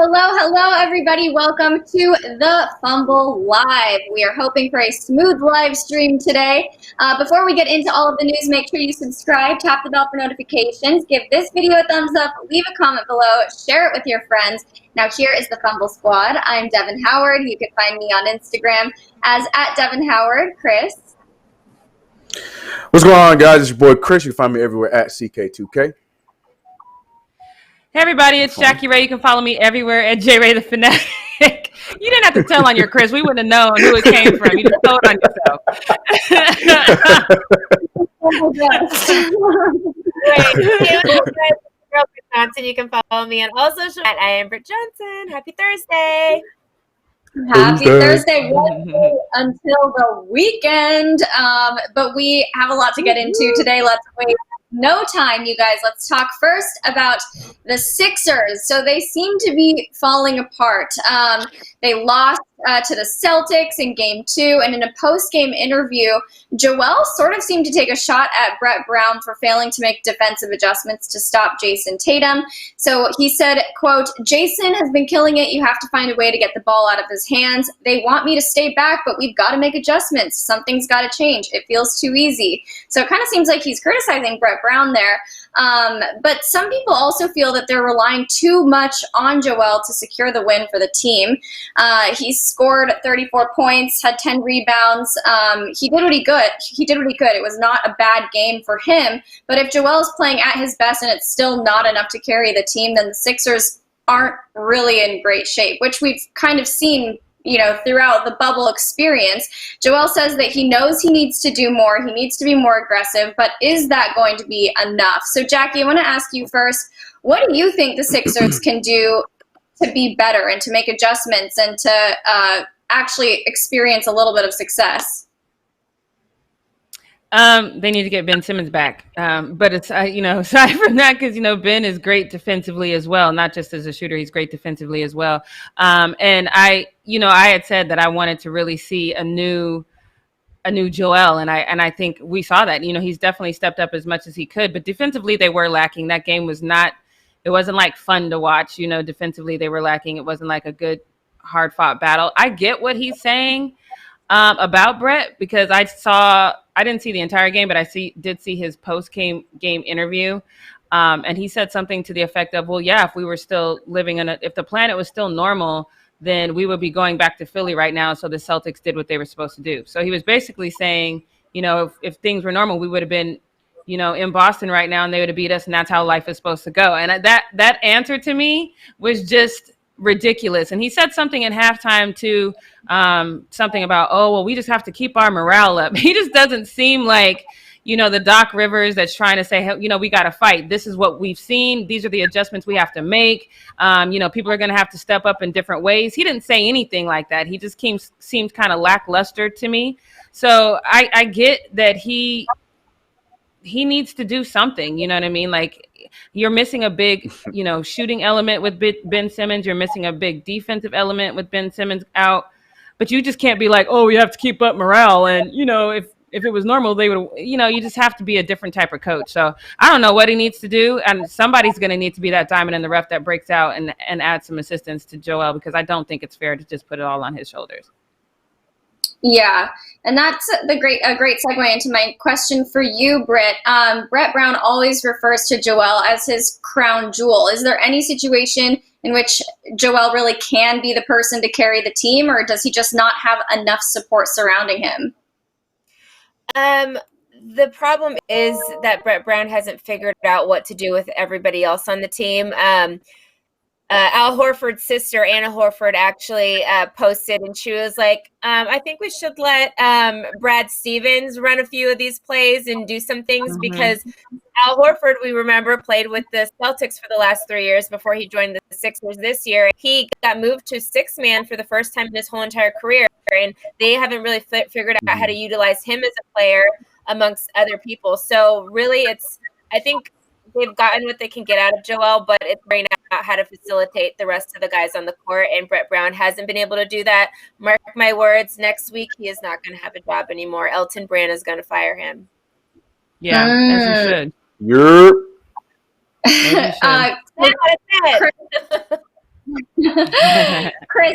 Hello, everybody. Welcome to the Fumble Live. We are hoping for a smooth live stream today. Before we get into all of the news, make sure you subscribe, tap the bell for notifications, give this video a thumbs up, leave a comment below, share it with your friends. Now, here is the Fumble Squad. I'm Devin Howard. You can find me on Instagram as @DevinHoward. Chris. What's going on, guys? It's your boy Chris. You can find me everywhere at CK2K. Hey everybody, it's Jackie Ray. You can follow me everywhere at JRay the Fanatic. You didn't have to tell on your Chris. We wouldn't have known who it came from. You just told on yourself. You can follow me on all social media. I am Britt Johnson. Happy Thursday. Happy Thursday until the weekend. But we have a lot to get into today. Let's wait no time, you guys. Let's talk first about the Sixers. So they seem to be falling apart. They lost to the Celtics in Game 2, and in a post-game interview, Joel sort of seemed to take a shot at Brett Brown for failing to make defensive adjustments to stop Jason Tatum. So he said, quote, "Jason has been killing it. You have to find a way to get the ball out of his hands. They want me to stay back, but we've got to make adjustments. Something's got to change. It feels too easy." So it kind of seems like he's criticizing Brett Brown there. But some people also feel that they're relying too much on Joel to secure the win for the team. He scored 34 points, had 10 rebounds. He did what he could. It was not a bad game for him. But if Joel's playing at his best and it's still not enough to carry the team, then the Sixers aren't really in great shape, which we've kind of seen, throughout the bubble experience. Joel says that he knows he needs to do more. He needs to be more aggressive, but is that going to be enough? So, Jackie, I want to ask you first, what do you think the Sixers can do to be better and to make adjustments and to actually experience a little bit of success? They need to get Ben Simmons back. But it's, aside from that, because, Ben is great defensively as well, not just as a shooter, he's great defensively as well. And I had said that I wanted to really see a new Joel. And I think we saw that, he's definitely stepped up as much as he could, but defensively they were lacking. That game was it wasn't like fun to watch, defensively they were lacking. It wasn't like a good hard fought battle. I get what he's saying about Brett, because I didn't see the entire game, but I did see his post-game interview. And he said something to the effect of, well, yeah, if we were still living if the planet was still normal, then we would be going back to Philly right now. So the Celtics did what they were supposed to do. So he was basically saying, if things were normal, we would have been, in Boston right now and they would have beat us. And that's how life is supposed to go. And that answer to me was just ridiculous. And he said something at halftime too, something about, oh, well, we just have to keep our morale up. He just doesn't seem like, the Doc Rivers that's trying to say, hey, we got to fight. This is what we've seen. These are the adjustments we have to make. People are going to have to step up in different ways. He didn't say anything like that. He just seemed kind of lackluster to me. So I get that he needs to do something. You know what I mean? Like, you're missing a big, shooting element with Ben Simmons. You're missing a big defensive element with Ben Simmons out. But you just can't be like, oh, we have to keep up morale. And, if it was normal, they would, you just have to be a different type of coach. So I don't know what he needs to do. And somebody's going to need to be that diamond in the rough that breaks out and add some assistance to Joel, because I don't think it's fair to just put it all on his shoulders. Yeah, and that's a great segue into my question for you, Britt. Brett Brown always refers to Joel as his crown jewel. Is there any situation in which Joel really can be the person to carry the team, or does he just not have enough support surrounding him? The problem is that Brett Brown hasn't figured out what to do with everybody else on the team. Al Horford's sister, Anna Horford, actually posted, and she was like, I think we should let Brad Stevens run a few of these plays and do some things, because Al Horford, we remember, played with the Celtics for the last 3 years before he joined the Sixers this year. He got moved to sixth man for the first time in his whole entire career, and they haven't really figured out how to utilize him as a player amongst other people. So really, I think they've gotten what they can get out of Joel, but it's figuring out how to facilitate the rest of the guys on the court, and Brett Brown hasn't been able to do that. Mark my words, next week he is not going to have a job anymore. Elton Brand is going to fire him. Yeah, as he should. You're Chris, Chris,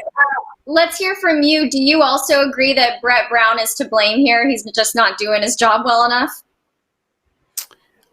let's hear from you. Do you also agree that Brett Brown is to blame here? He's just not doing his job well enough?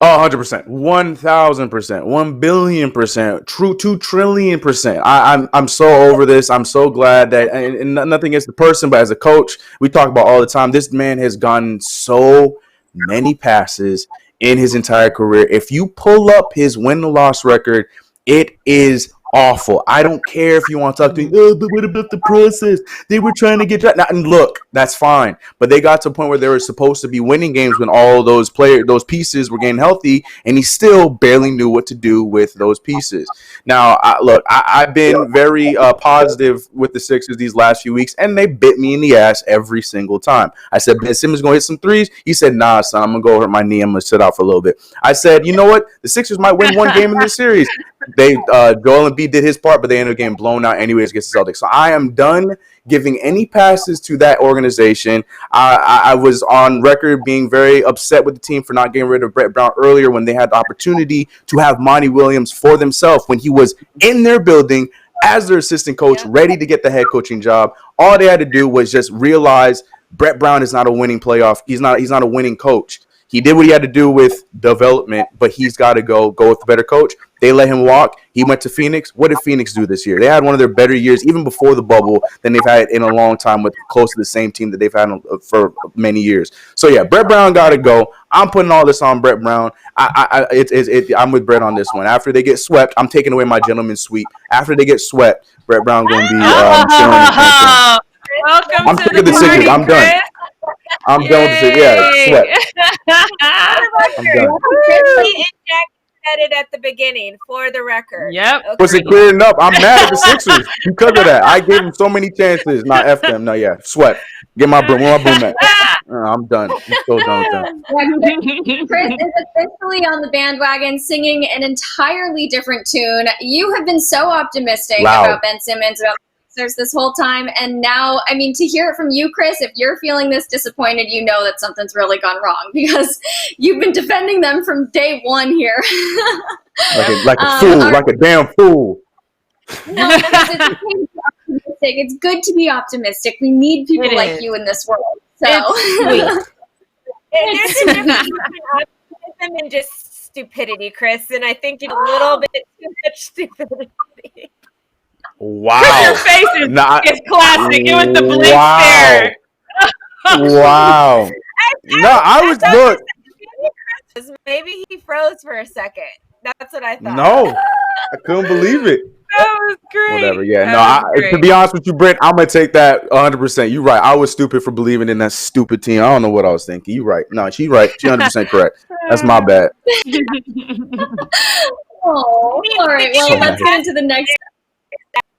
Oh, 100%, 1,000%, 1,000,000,000%, true 2,000,000,000,000%. I'm so over this. I'm so glad that, and nothing against the person, but as a coach, we talk about all the time. This man has gotten so many passes in his entire career. If you pull up his win-loss record, it is awful. I don't care if you want to talk to me, oh, but what about the process? They were trying to get that. And look, that's fine. But they got to a point where they were supposed to be winning games when all those pieces were getting healthy, and he still barely knew what to do with those pieces. Now, I've been very positive with the Sixers these last few weeks, and they bit me in the ass every single time. I said, Ben Simmons going to hit some threes. He said, nah, son, I'm going to go hurt my knee. I'm going to sit out for a little bit. I said, you know what? The Sixers might win one game in this series. Joel Embiid did his part, but they ended up getting blown out anyways against the Celtics. So I am done giving any passes to that organization. I was on record being very upset with the team for not getting rid of Brett Brown earlier when they had the opportunity to have Monty Williams for themselves when he was in their building as their assistant coach, ready to get the head coaching job. All they had to do was just realize Brett Brown is not a winning playoff. He's not a winning coach. He did what he had to do with development, but he's got to go with a better coach. They let him walk. He went to Phoenix. What did Phoenix do this year? They had one of their better years, even before the bubble, than they've had in a long time with close to the same team that they've had for many years. So, yeah, Brett Brown got to go. I'm putting all this on Brett Brown. I'm with Brett on this one. After they get swept, I'm taking away my gentleman's sweep. After they get swept, Brett Brown going to be Welcome I'm to sick the of the party, Sixers. I'm done. Chris. I'm done with it. Yeah, swept. I'm done. He said it at the beginning, for the record. Yep. Okay. Was it clear enough? I'm mad at the Sixers because of that. I gave them so many chances. Not F them. No, yeah. Sweat. Get my broom. Where my broom at? I'm done. I'm so done with them. Chris is officially on the bandwagon singing an entirely different tune. You have been so optimistic about Ben Simmons, about this whole time, and now, I mean, to hear it from you, Chris, if you're feeling this disappointed, you know that something's really gone wrong because you've been defending them from day one here. like a fool, like a damn fool. No, because it's okay to be optimistic. It's good to be optimistic. We need people like you in this world. So there's a difference between optimism and just stupidity, Chris, and I think it's a little bit too much stupidity. Wow. Your face is classic. It was the blank stare. Wow. I was look. Maybe he froze for a second. That's what I thought. No, I couldn't believe it. That was great. Whatever. Yeah. To be honest with you, Brent, I'm gonna take that 100%. You're right. I was stupid for believing in that stupid team. I don't know what I was thinking. You're right. No, she's right. She's 100% correct. That's my bad. All right. Well, let's get into the next.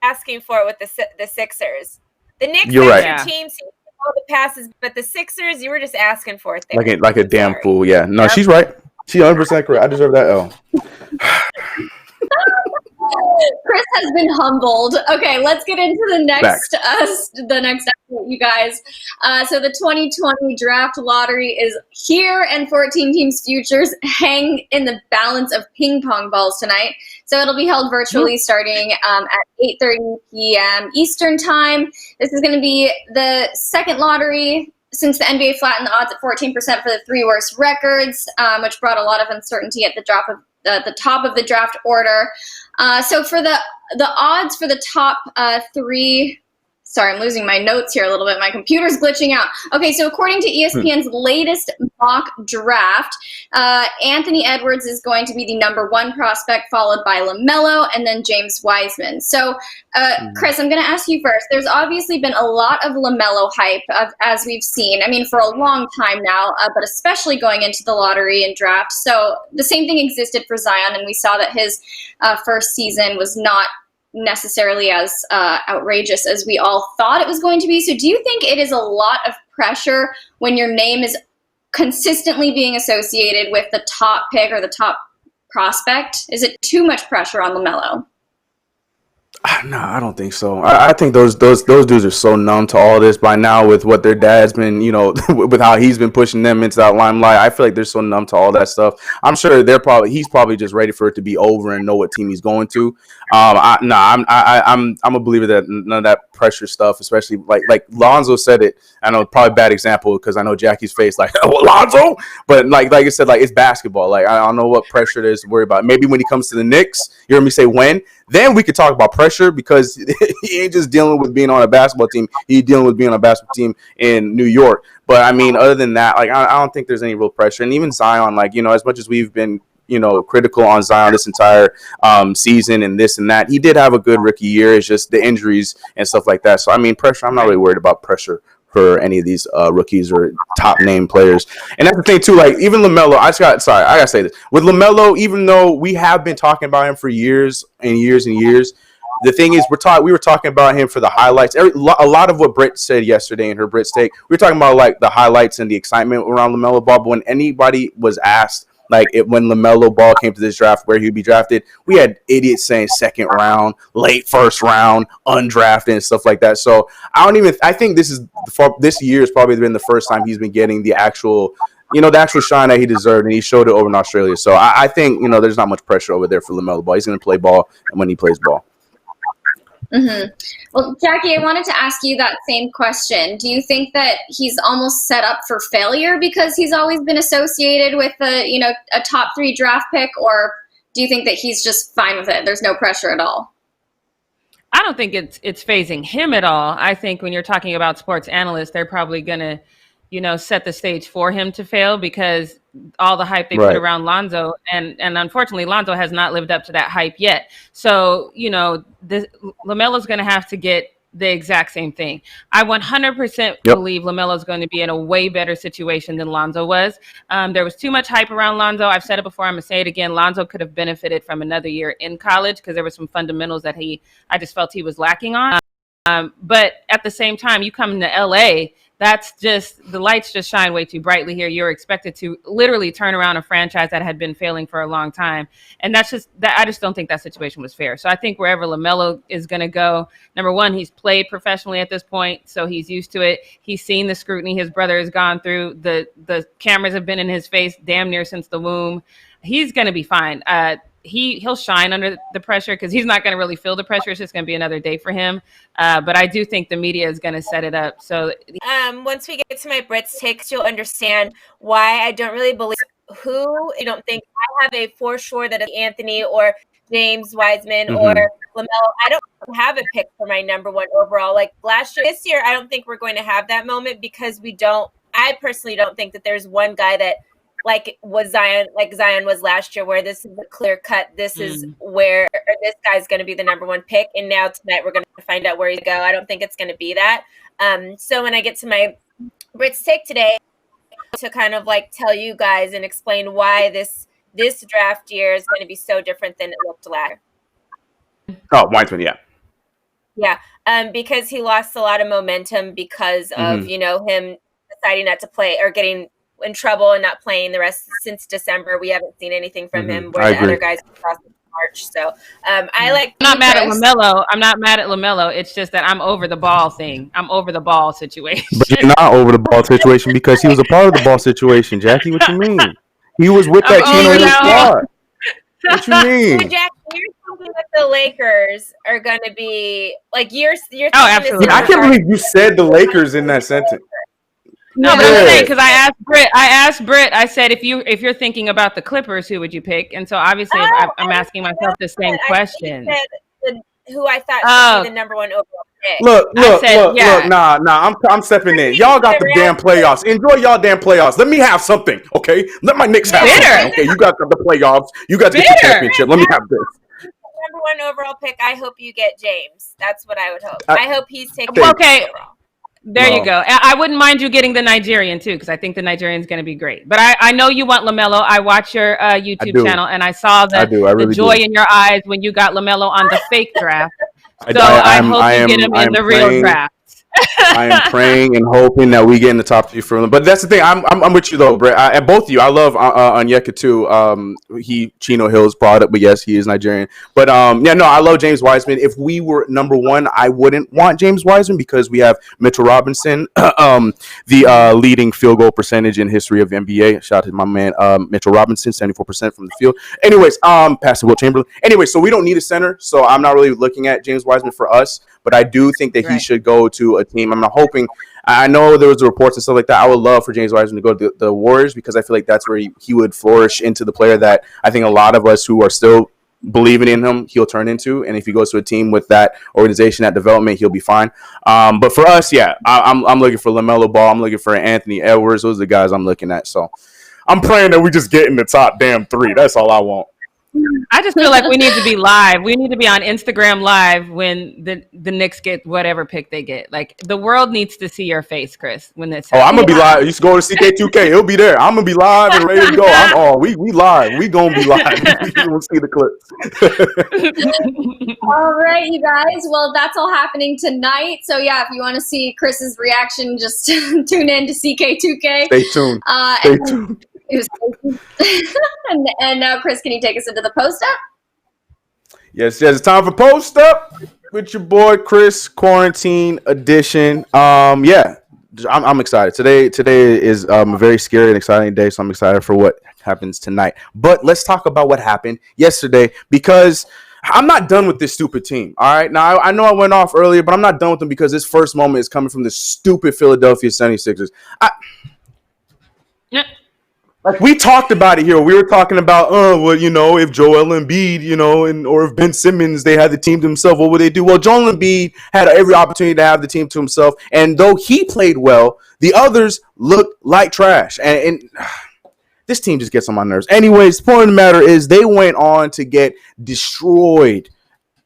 Asking for it with the Sixers. The Knicks You're right. team seems to all the passes, but the Sixers, you were just asking for it there. Like a damn fool. Yeah. No, she's right. She's 100% correct. I deserve that L. Chris has been humbled. Okay, let's get into the next update, you guys. So the 2020 draft lottery is here, and 14 teams' futures hang in the balance of ping pong balls tonight. So it'll be held virtually starting at 8:30 p.m. Eastern time. This is going to be the second lottery since the NBA flattened the odds at 14% for the three worst records, which brought a lot of uncertainty at the top of the draft order. So for the odds for the top three, sorry, I'm losing my notes here a little bit. My computer's glitching out. Okay, so according to ESPN's latest mock draft, Anthony Edwards is going to be the number one prospect, followed by LaMelo, and then James Wiseman. So, Chris, I'm going to ask you first. There's obviously been a lot of LaMelo hype, as we've seen. I mean, for a long time now, but especially going into the lottery and draft. So the same thing existed for Zion, and we saw that his first season was not necessarily as outrageous as we all thought it was going to be. So do you think it is a lot of pressure when your name is consistently being associated with the top pick or the top prospect? Is it too much pressure on LaMelo? No, I don't think so. I think those dudes are so numb to all this by now with what their dad's been, with how he's been pushing them into that limelight. I feel like they're so numb to all that stuff. I'm sure he's probably just ready for it to be over and know what team he's going to. I'm a believer that none of that pressure stuff, especially like Lonzo said it. I know probably bad example because I know Jackie's face like Lonzo, but like I said, like it's basketball. Like I don't know what pressure there is to worry about. Maybe when he comes to the Knicks, you hear me say when. Then we could talk about pressure because he ain't just dealing with being on a basketball team. He's dealing with being on a basketball team in New York. But, I mean, other than that, like I don't think there's any real pressure. And even Zion, like, as much as we've been, critical on Zion this entire season and this and that, he did have a good rookie year. It's just the injuries and stuff like that. So, I mean, pressure, I'm not really worried about pressure for any of these rookies or top name players. And that's the thing too, like even LaMelo, I gotta say this. With LaMelo, even though we have been talking about him for years and years and years, the thing is we were talking about him for the highlights. A lot of what Britt said yesterday in her Britt's take, we were talking about like the highlights and the excitement around LaMelo Ball. But when anybody was asked when LaMelo Ball came to this draft, where he'd be drafted, we had idiots saying second round, late first round, undrafted, and stuff like that. So I think this year has probably been the first time he's been getting the actual shine that he deserved, and he showed it over in Australia. So I think there's not much pressure over there for LaMelo Ball. He's going to play ball when he plays ball. Mm-hmm. Well, Jackie, I wanted to ask you that same question. Do you think that he's almost set up for failure because he's always been associated with a top 3 draft pick, or do you think that he's just fine with it? There's no pressure at all. I don't think it's phasing him at all. I think when you're talking about sports analysts, they're probably going to, set the stage for him to fail because all the hype they put around Lonzo, and unfortunately Lonzo has not lived up to that hype yet. So, LaMelo's going to have to get the exact same thing. I 100% believe LaMelo's going to be in a way better situation than Lonzo was. There was too much hype around Lonzo. I've said it before. I'm going to say it again. Lonzo could have benefited from another year in college because there were some fundamentals that I just felt he was lacking on. But at the same time, you come to LA, that's just, the lights just shine way too brightly here. You're expected to literally turn around a franchise that had been failing for a long time. And I just don't think that situation was fair. So I think wherever LaMelo is going to go, number one, he's played professionally at this point, so he's used to it. He's seen the scrutiny his brother has gone through. The cameras have been in his face damn near since the womb. He's going to be fine. He'll shine under the pressure because he's not going to really feel the pressure. It's just going to be another day for him. But I do think the media is going to set it up. So once we get to my Brits takes, you'll understand why I don't really believe who. I don't think I have a for sure that it's Anthony or James Wiseman or LaMelo. I don't have a pick for my number 1 overall. Like this year, I don't think we're going to have that moment because I personally don't think that there's one guy that like Zion was last year, where this is a clear cut. This is where this guy's going to be the number 1 pick. And now tonight we're going to find out where he's going to go. I don't think it's going to be that. So when I get to my Brits take today, to kind of like tell you guys and explain why this draft year is going to be so different than it looked last year. Oh, Wiseman, yeah. Yeah. Because he lost a lot of momentum because of, him deciding not to play or getting in trouble and not playing the rest since December. We haven't seen anything from him where the other guys crossed March. So I like. I'm not mad at LaMelo. I'm not mad at LaMelo. It's just that I'm over the ball thing. I'm over the ball situation. But you're not over the ball situation because he was a part of the ball situation, Jackie. What you mean? He was with that team in the squad. What you mean? So Jackie, you're thinking that the Lakers are going to be like you're absolutely. I can't believe you said the Lakers in that sentence. No, but I'm saying because I asked Britt. I said if you're thinking about the Clippers, who would you pick? And so obviously I'm asking myself the same question. Who I thought should be the number 1 overall pick. Look, nah. I'm stepping in. Y'all got the damn playoffs. Enjoy y'all damn playoffs. Let me have something, okay? Let my Knicks have something, okay? You got the playoffs. You got to get the championship. Let me have this. Number 1 overall pick. I hope you get James. That's what I would hope. I hope he's taking. Okay. There you go. I wouldn't mind you getting the Nigerian too, because I think the Nigerian's going to be great. But I know you want LaMelo. I watch your YouTube channel, and I saw the joy in your eyes when you got LaMelo on the fake draft. So I hope you get him in the real draft. I am praying and hoping that we get in the top 3 for them. But that's the thing. I'm with you though, Brett. And both of you. I love Onyeka too. Chino Hill's product, but yes, he is Nigerian. But yeah, no, I love James Wiseman. If we were number 1, I wouldn't want James Wiseman because we have Mitchell Robinson, the leading field goal percentage in history of NBA. Shout out to my man Mitchell Robinson, 74% from the field. Anyways, passing Will Chamberlain. Anyway, so we don't need a center. So I'm not really looking at James Wiseman for us. But I do think that he should go to a team. I'm not hoping. I know there was reports and stuff like that. I would love for James Wiseman to go to the Warriors because I feel like that's where he would flourish into the player that I think a lot of us who are still believing in him, he'll turn into. And if he goes to a team with that organization, that development, he'll be fine. But for us, yeah, I'm looking for LaMelo Ball. I'm looking for Anthony Edwards. Those are the guys I'm looking at. So I'm praying that we just get in the top damn 3. That's all I want. I just feel like we need to be live. We need to be on Instagram live when the Knicks get whatever pick they get. Like the world needs to see your face, Chris, when this happens. I'm gonna be live. You should go to CK2K. He'll be there. I'm gonna be live and ready to go. I'm all we live. We gonna be live. We'll see the clips. All right, you guys. Well, that's all happening tonight. So yeah, if you want to see Chris's reaction, just tune in to CK2K. Stay tuned. Stay tuned. And now, Chris, can you take us into the post up? Yes, it's time for post up with your boy Chris, quarantine edition. Yeah, I'm excited. Today is a very scary and exciting day, so I'm excited for what happens tonight. But let's talk about what happened yesterday because I'm not done with this stupid team. All right, now I know I went off earlier, but I'm not done with them because this first moment is coming from the stupid Philadelphia 76ers. Like we talked about it here. We were talking about, well, if Joel Embiid, or if Ben Simmons, they had the team to himself, what would they do? Well, Joel Embiid had every opportunity to have the team to himself. And though he played well, the others looked like trash. And this team just gets on my nerves. Anyways, the point of the matter is they went on to get destroyed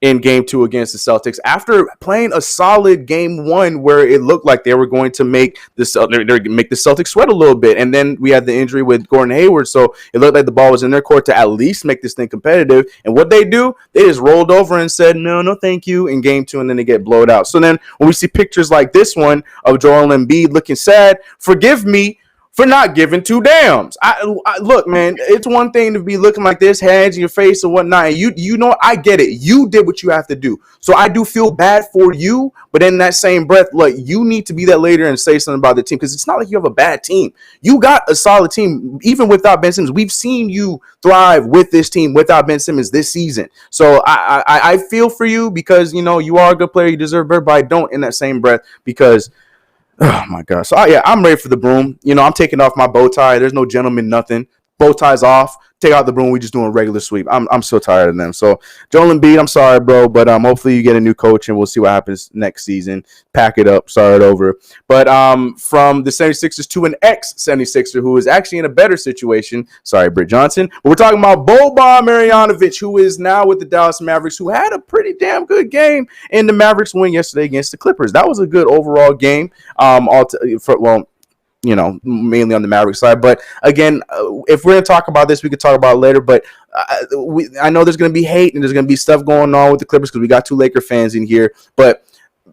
in game 2 against the Celtics after playing a solid game 1 where it looked like they were going to make the Celtics sweat a little bit. And then we had the injury with Gordon Hayward. So it looked like the ball was in their court to at least make this thing competitive. And what they do, they just rolled over and said, no, thank you in game 2. And then they get blowed out. So then when we see pictures like this one of Joel Embiid looking sad, forgive me for not giving 2 dams. I look, man, it's one thing to be looking like this, hands in your face and whatnot. And you know, I get it. You did what you have to do. So I do feel bad for you. But in that same breath, look, you need to be that later and say something about the team because it's not like you have a bad team. You got a solid team, even without Ben Simmons. We've seen you thrive with this team without Ben Simmons this season. So I feel for you because, you are a good player. You deserve better, but I don't in that same breath because oh my gosh. So yeah, I'm ready for the broom. I'm taking off my bow tie. There's no gentleman, nothing. Bow ties off. Take out the broom. We just doing a regular sweep. I'm so tired of them. So Joel Embiid, I'm sorry, bro, but hopefully you get a new coach and we'll see what happens next season. Pack it up, start it over. But from the 76ers to an ex-76er who is actually in a better situation. Sorry, Britt Johnson. But we're talking about Boban Marjanovic, who is now with the Dallas Mavericks, who had a pretty damn good game in the Mavericks win yesterday against the Clippers. That was a good overall game. Mainly on the Mavericks side. But again, if we're going to talk about this, we could talk about it later. But I know there's going to be hate and there's going to be stuff going on with the Clippers because we got 2 Laker fans in here. But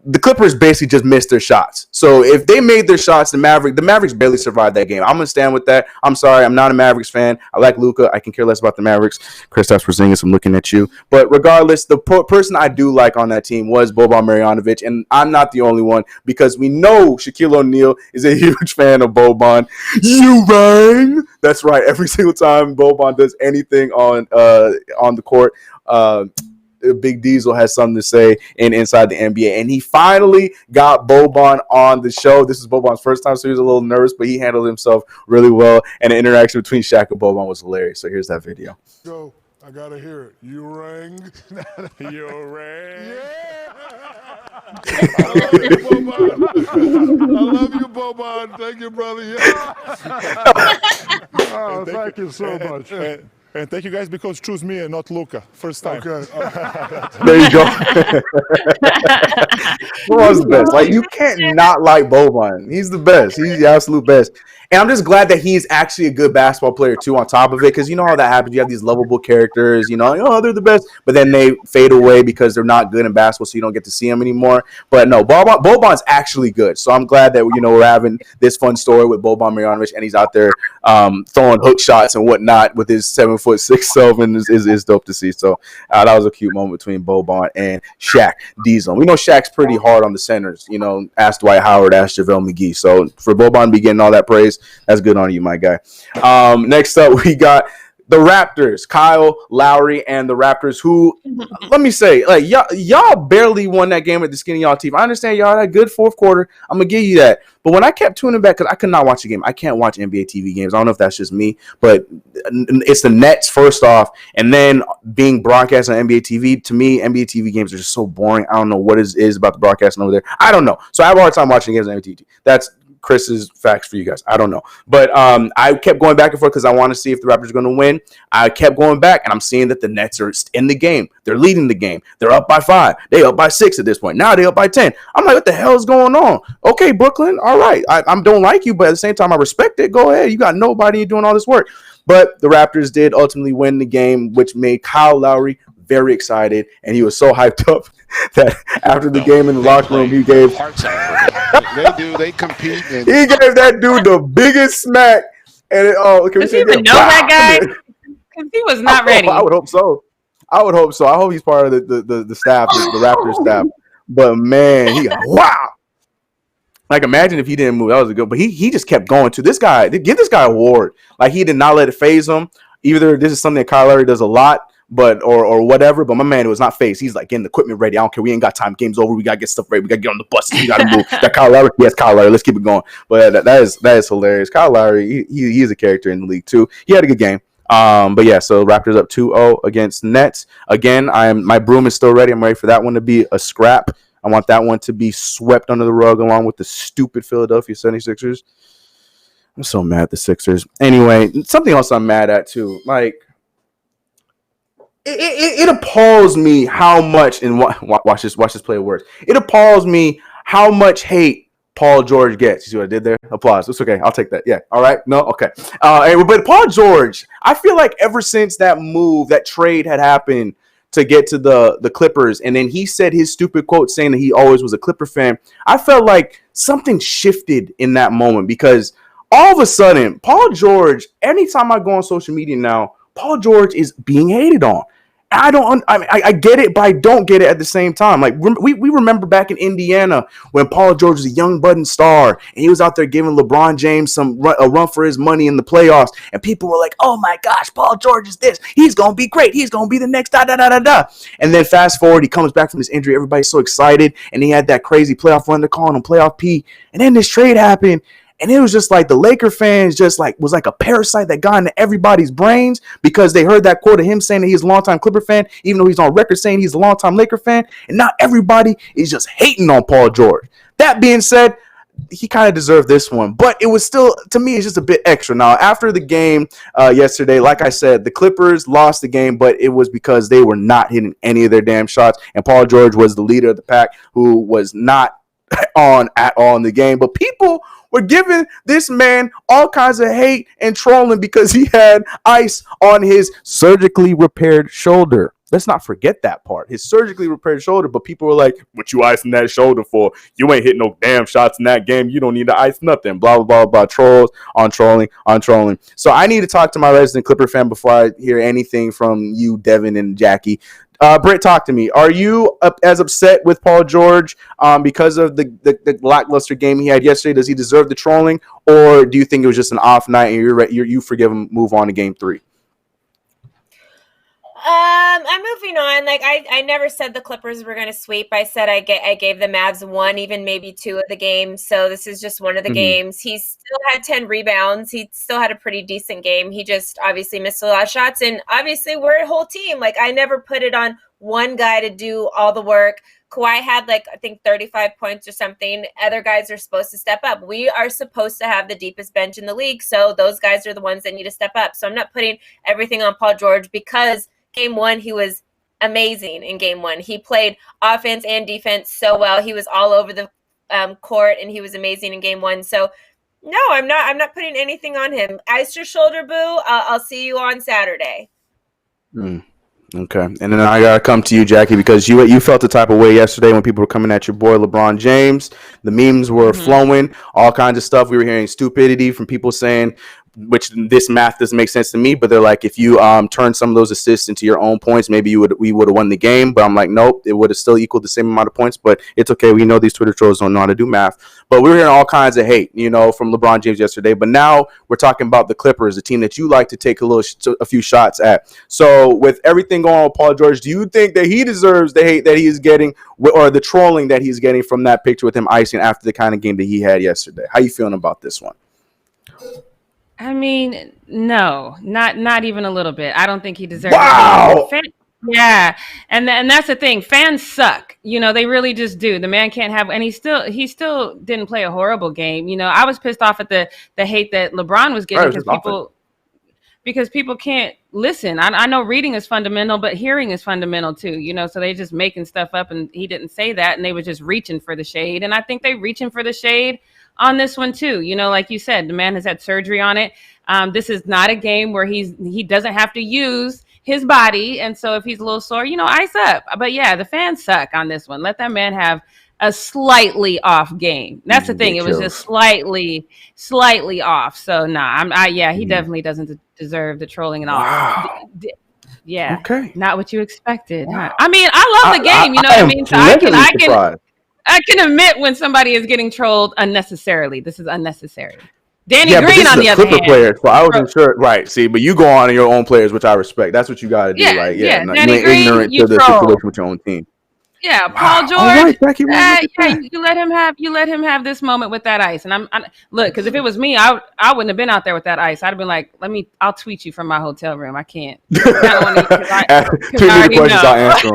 the Clippers basically just missed their shots. So if they made their shots, the Mavericks barely survived that game. I'm going to stand with that. I'm sorry. I'm not a Mavericks fan. I like Luka. I can care less about the Mavericks. Kristaps Porzingis, I'm looking at you. But regardless, the person I do like on that team was Boban Marjanovic. And I'm not the only one because we know Shaquille O'Neal is a huge fan of Boban. You rang. That's right. Every single time Boban does anything on the court, Big Diesel has something to say inside the NBA, and he finally got Boban on the show. This is Boban's first time, so he was a little nervous, but he handled himself really well, and the interaction between Shaq and Boban was hilarious. So here's that video. Go. I gotta hear it. You rang. You rang. Yeah. I love you, Boban. I love you, Boban. Thank you, brother. Yeah. Oh, thank you so much. And thank you guys because choose me and not Luka. First time. Okay. There you go. Boban's the best. Like, you can't not like Boban. He's the best. He's the absolute best. And I'm just glad that he's actually a good basketball player too on top of it, because you know how that happens. You have these lovable characters, you know, like, oh, they're the best, but then they fade away because they're not good in basketball, so you don't get to see them anymore. But no, Boban's actually good. So I'm glad that, you know, we're having this fun story with Boban Marjanovic, and he's out there throwing hook shots and whatnot with his 7'6" self, and is dope to see. So that was a cute moment between Boban and Shaq Diesel. We know Shaq's pretty hard on the centers. You know, ask Dwight Howard, ask JaVale McGee. So for Boban to be getting all that praise, that's good on you, my guy. Next up, we got the Raptors, Kyle Lowry and the Raptors, who, let me say, like, y'all barely won that game with the skin of y'all teeth. I understand y'all had a good fourth quarter. I'm going to give you that. But when I kept tuning back, because I could not watch the game. I can't watch NBA TV games. I don't know if that's just me, but it's the Nets first off, and then being broadcast on NBA TV. To me, NBA TV games are just so boring. I don't know what it is about the broadcasting over there. I don't know. So I have a hard time watching games on NBA TV. That's Chris's facts for you guys. I don't know. But I kept going back and forth because I want to see if the Raptors are going to win. I kept going back, and I'm seeing that the Nets are in the game. They're leading the game. They're up by 5. They up by 6 at this point. Now they up by 10. I'm like, what the hell is going on? Okay, Brooklyn, all right. I don't like you, but at the same time, I respect it. Go ahead. You got nobody doing all this work. But the Raptors did ultimately win the game, which made Kyle Lowry very excited, and he was so hyped up that after the game in the locker room, he gave they compete. And he gave that dude the biggest smack. And does he even know that guy? Because he was not ready. I would hope so. I hope he's part of the staff, the Raptors staff. But man, he wow. Like, imagine if he didn't move. That was a good. But he just kept going to this guy. Give this guy an award. Like, he did not let it phase him. Either this is something that Kyle Lowry does a lot, but or whatever. But my man, it was not phased. He's like, getting the equipment ready. I don't care. We ain't got time. Game's over. We gotta get stuff ready. We gotta get on the buses. We gotta move. That Kyle Lowry. Yes, Kyle Lowry. Let's keep it going. But that is hilarious. Kyle Lowry. He's a character in the league too. He had a good game. But yeah, so Raptors up 2-0 against Nets. Again, my broom is still ready. I'm ready for that one to be a scrap. I want that one to be swept under the rug along with the stupid Philadelphia 76ers. I'm so mad at the Sixers. Anyway, something else I'm mad at too. Like, it appalls me how much, and watch this play of words. It appalls me how much hate Paul George gets. You see what I did there? Applause. It's okay. I'll take that. Yeah. All right. No. Okay. But Paul George, I feel like ever since that trade had happened to get to the Clippers, and then he said his stupid quote saying that he always was a Clipper fan, I felt like something shifted in that moment, because all of a sudden, Paul George, anytime I go on social media now, Paul George is being hated on. I get it, but I don't get it at the same time. Like, we remember back in Indiana when Paul George was a young budding star, and he was out there giving LeBron James a run for his money in the playoffs, and people were like, "Oh my gosh, Paul George is this. He's gonna be great. He's gonna be the next da da da da da." And then fast forward, he comes back from his injury. Everybody's so excited, and he had that crazy playoff run. They're calling him Playoff P. And then this trade happened. And it was just like the Laker fans just like was like a parasite that got into everybody's brains because they heard that quote of him saying that he's a longtime Clipper fan, even though he's on record saying he's a longtime Laker fan. And not everybody is just hating on Paul George. That being said, he kind of deserved this one, but it was still, to me, it's just a bit extra. Now, after the game yesterday, like I said, the Clippers lost the game, but it was because they were not hitting any of their damn shots. And Paul George was the leader of the pack who was not on at all in the game. But people were giving this man all kinds of hate and trolling because he had ice on his surgically repaired shoulder. Let's not forget that part. His surgically repaired shoulder. But people were like, what you icing that shoulder for? You ain't hitting no damn shots in that game. You don't need to ice nothing. Blah, blah, blah, blah. Trolls on trolling on trolling. So I need to talk to my resident Clipper fan before I hear anything from you, Devin and Jackie. Britt, talk to me. Are you as upset with Paul George because of the lackluster game he had yesterday? Does he deserve the trolling, or do you think it was just an off night and you forgive him, move on to game 3? I'm moving on. Like, I never said the Clippers were going to sweep. I said I gave the Mavs 1, even maybe 2 of the games. So this is just one of the games. He still had 10 rebounds. He still had a pretty decent game. He just obviously missed a lot of shots. And obviously we're a whole team. Like, I never put it on one guy to do all the work. Kawhi had I think 35 points or something. Other guys are supposed to step up. We are supposed to have the deepest bench in the league, so those guys are the ones that need to step up. So I'm not putting everything on Paul George because game one he was amazing in game one. He played offense and defense so well. He was all over the court, and he was amazing in game one. So no, I'm not putting anything on him. Ice your shoulder, boo. I'll see you on Saturday. Okay, and then I gotta come to you, Jackie, because you felt the type of way yesterday when people were coming at your boy LeBron James. The memes were flowing, all kinds of stuff. We were hearing stupidity from people saying, which this math doesn't make sense to me, but they're like, if you turn some of those assists into your own points, maybe we would have won the game. But I'm like, nope, it would have still equaled the same amount of points. But it's okay. We know these Twitter trolls don't know how to do math. But we were hearing all kinds of hate, from LeBron James yesterday. But now we're talking about the Clippers, a team that you like to take a few shots at. So with everything going on with Paul George, do you think that he deserves the hate that he is getting, or the trolling that he's getting from that picture with him icing after the kind of game that he had yesterday? How you feeling about this one? I mean, no, not even a little bit. I don't think he deserves it. Yeah, and that's the thing. Fans suck. They really just do. The man can't have, and he still didn't play a horrible game. I was pissed off at the hate that LeBron was getting because people can't listen. I know reading is fundamental, but hearing is fundamental too. So they just making stuff up, and he didn't say that, and they were just reaching for the shade. And I think they reaching for the shade on this one too. Like you said, the man has had surgery on it. This is not a game where he doesn't have to use his body. And so if he's a little sore, ice up. But yeah, the fans suck on this one. Let that man have a slightly off game. That's the thing. It was just slightly off. So he definitely doesn't deserve the trolling at all. Wow. Yeah. Okay. Not what you expected. Wow. I mean, I love the game. You know what I mean? So I can admit when somebody is getting trolled unnecessarily. This is unnecessary. Danny Green on the other hand. Player, so I wasn't sure. Right. See, but you go on your own players, which I respect. That's what you got to do. Danny Green, ignorant to the situation with your own team. Yeah, Paul George. Right, Becky, you let him have this moment with that ice. And I'm look, because if it was me, I wouldn't have been out there with that ice. I'd have been like, I'll tweet you from my hotel room. I can't. I don't want to, because I already know. I'll answer them.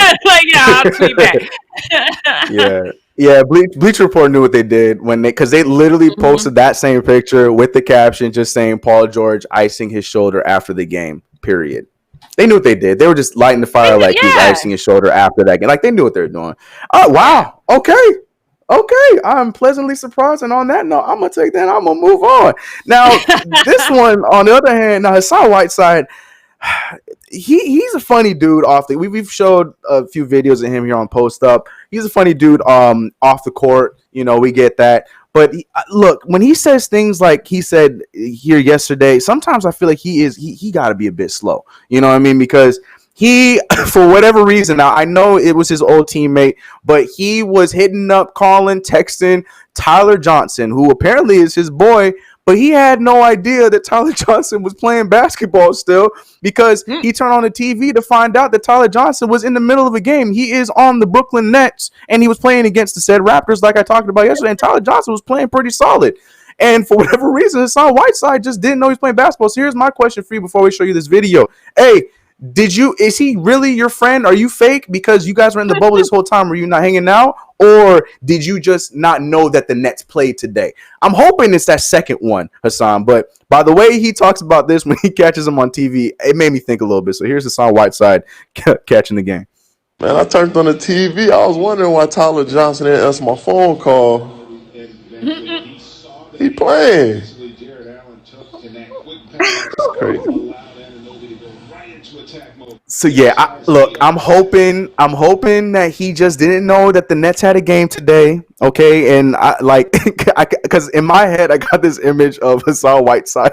I'll tweet back. Yeah, Bleacher Report knew what they did because they literally posted that same picture with the caption just saying Paul George icing his shoulder after the game, period. They knew what they did. They were just lighting the fire he's icing his shoulder after that game. Like, they knew what they were doing. Oh, wow. Okay. I'm pleasantly surprised. And on that note, I'm going to take that. I'm going to move on. Now, this one, on the other hand, Hassan Whiteside, he's a funny dude we've showed a few videos of him here on Post Up. He's a funny dude off the court. We get that. But look, when he says things like he said here yesterday, sometimes I feel like he got to be a bit slow. You know what I mean? Because he, for whatever reason, now I know it was his old teammate, but he was hitting up, calling, texting Tyler Johnson, who apparently is his boy. But he had no idea that Tyler Johnson was playing basketball still, because he turned on the TV to find out that Tyler Johnson was in the middle of a game. He is on the Brooklyn Nets, and he was playing against the said Raptors like I talked about yesterday, and Tyler Johnson was playing pretty solid. And for whatever reason, Hassan Whiteside just didn't know he was playing basketball. So here's my question for you before we show you this video. Hey, is he really your friend? Are you fake because you guys were in the bubble this whole time? Were you not hanging out? Or did you just not know that the Nets played today? I'm hoping it's that second one, Hassan. But by the way he talks about this when he catches him on TV, it made me think a little bit. So here's Hassan Whiteside catching the game. Man, I turned on the TV. I was wondering why Tyler Johnson didn't answer my phone call. He playing. That's crazy. So yeah, I'm hoping that he just didn't know that the Nets had a game today, okay? And because in my head I got this image of Hassan Whiteside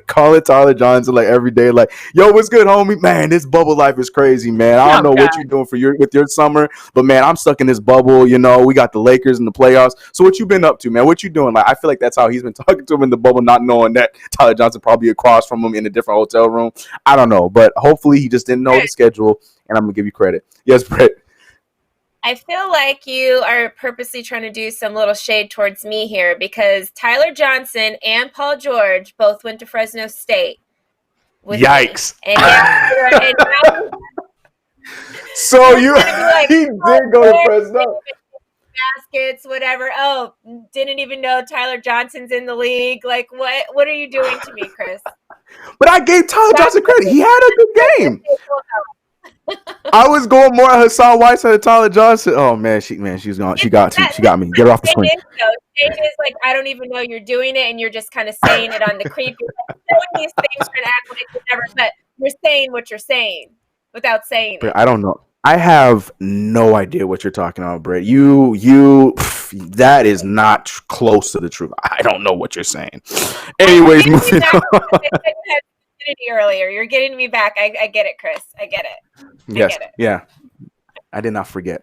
calling Tyler Johnson like every day, like, yo, what's good, homie? Man, this bubble life is crazy, man. I don't know what you're doing with your summer, but man, I'm stuck in this bubble. We got the Lakers in the playoffs. So what you been up to, man? What you doing? Like, I feel like that's how he's been talking to him in the bubble, not knowing that Tyler Johnson probably across from him in a different hotel room. I don't know, but hopefully he just didn't know the schedule, and I'm gonna give you credit. Yes, Brett. I feel like you are purposely trying to do some little shade towards me here, because Tyler Johnson and Paul George both went to Fresno State. Yikes. So you Like, he did go to Fresno. Baskets, whatever. Oh, didn't even know Tyler Johnson's in the league. Like, what are you doing to me, Chris? But I gave Tyler Johnson credit. He had a good game. I was going more at Hassan Whiteside and Tyler Johnson. Oh man, she's gone. She got me. Get her off the screen. Shane is like, I don't even know you're doing it, and you're just kind of saying it on the creep. You're like, showing these things for an act like whatever, but you're saying what you're saying without saying it. I don't know. I have no idea what you're talking about, Brett. That is not close to the truth. I don't know what you're saying. Anyways, moving on. Earlier, you're getting me back. I get it, Chris. I get it. Yes. Yeah. I did not forget.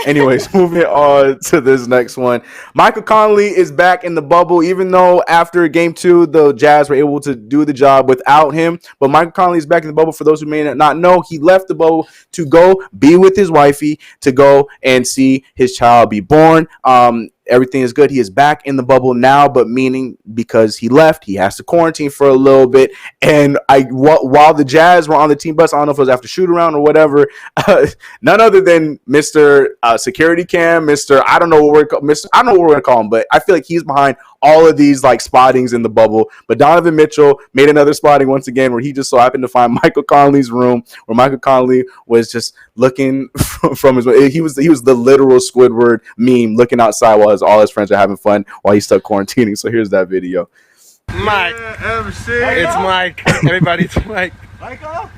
Anyways, moving on to this next one. Michael Conley is back in the bubble, even though after game 2, the Jazz were able to do the job without him. But Michael Conley is back in the bubble. For those who may not know, he left the bubble to go be with his wifey, to go and see his child be born. Everything is good. He is back in the bubble now, but meaning because he left, he has to quarantine for a little bit. And while the Jazz were on the team bus, I don't know if it was after shoot around or whatever, none other than Mr. Security Cam, I don't know what we're going to call him, but I feel like he's behind all of these like spottings in the bubble. But Donovan Mitchell made another spotting once again where he just so happened to find Michael Conley's room, where Michael Conley was just looking from his he was the literal Squidward meme, looking outside while all his friends are having fun while he's stuck quarantining. So here's that video. Mike. Yeah, MC. It's Mike. Everybody, it's Mike. Michael?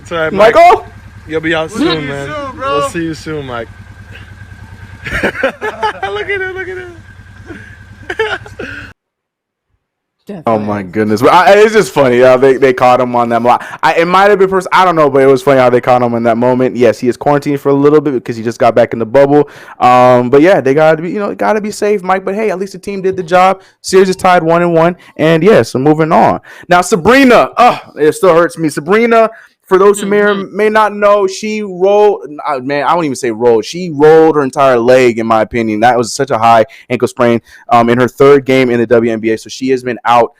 It's all right, Mike. Michael? You'll be out soon, man. We'll see you soon, Mike. Look at him. Oh my goodness! It's just funny how they caught him on that. It might have been I don't know, but it was funny how they caught him in that moment. Yes, he is quarantined for a little bit because he just got back in the bubble. But yeah, they gotta be safe, Mike. But hey, at least the team did the job. Series is tied 1-1, and yeah, so moving on. Now Sabrina, it still hurts me. Sabrina. For those who may or may not know, she rolled. Man, I won't even say rolled. She rolled her entire leg, in my opinion. That was such a high ankle sprain in her third game in the WNBA. So she has been out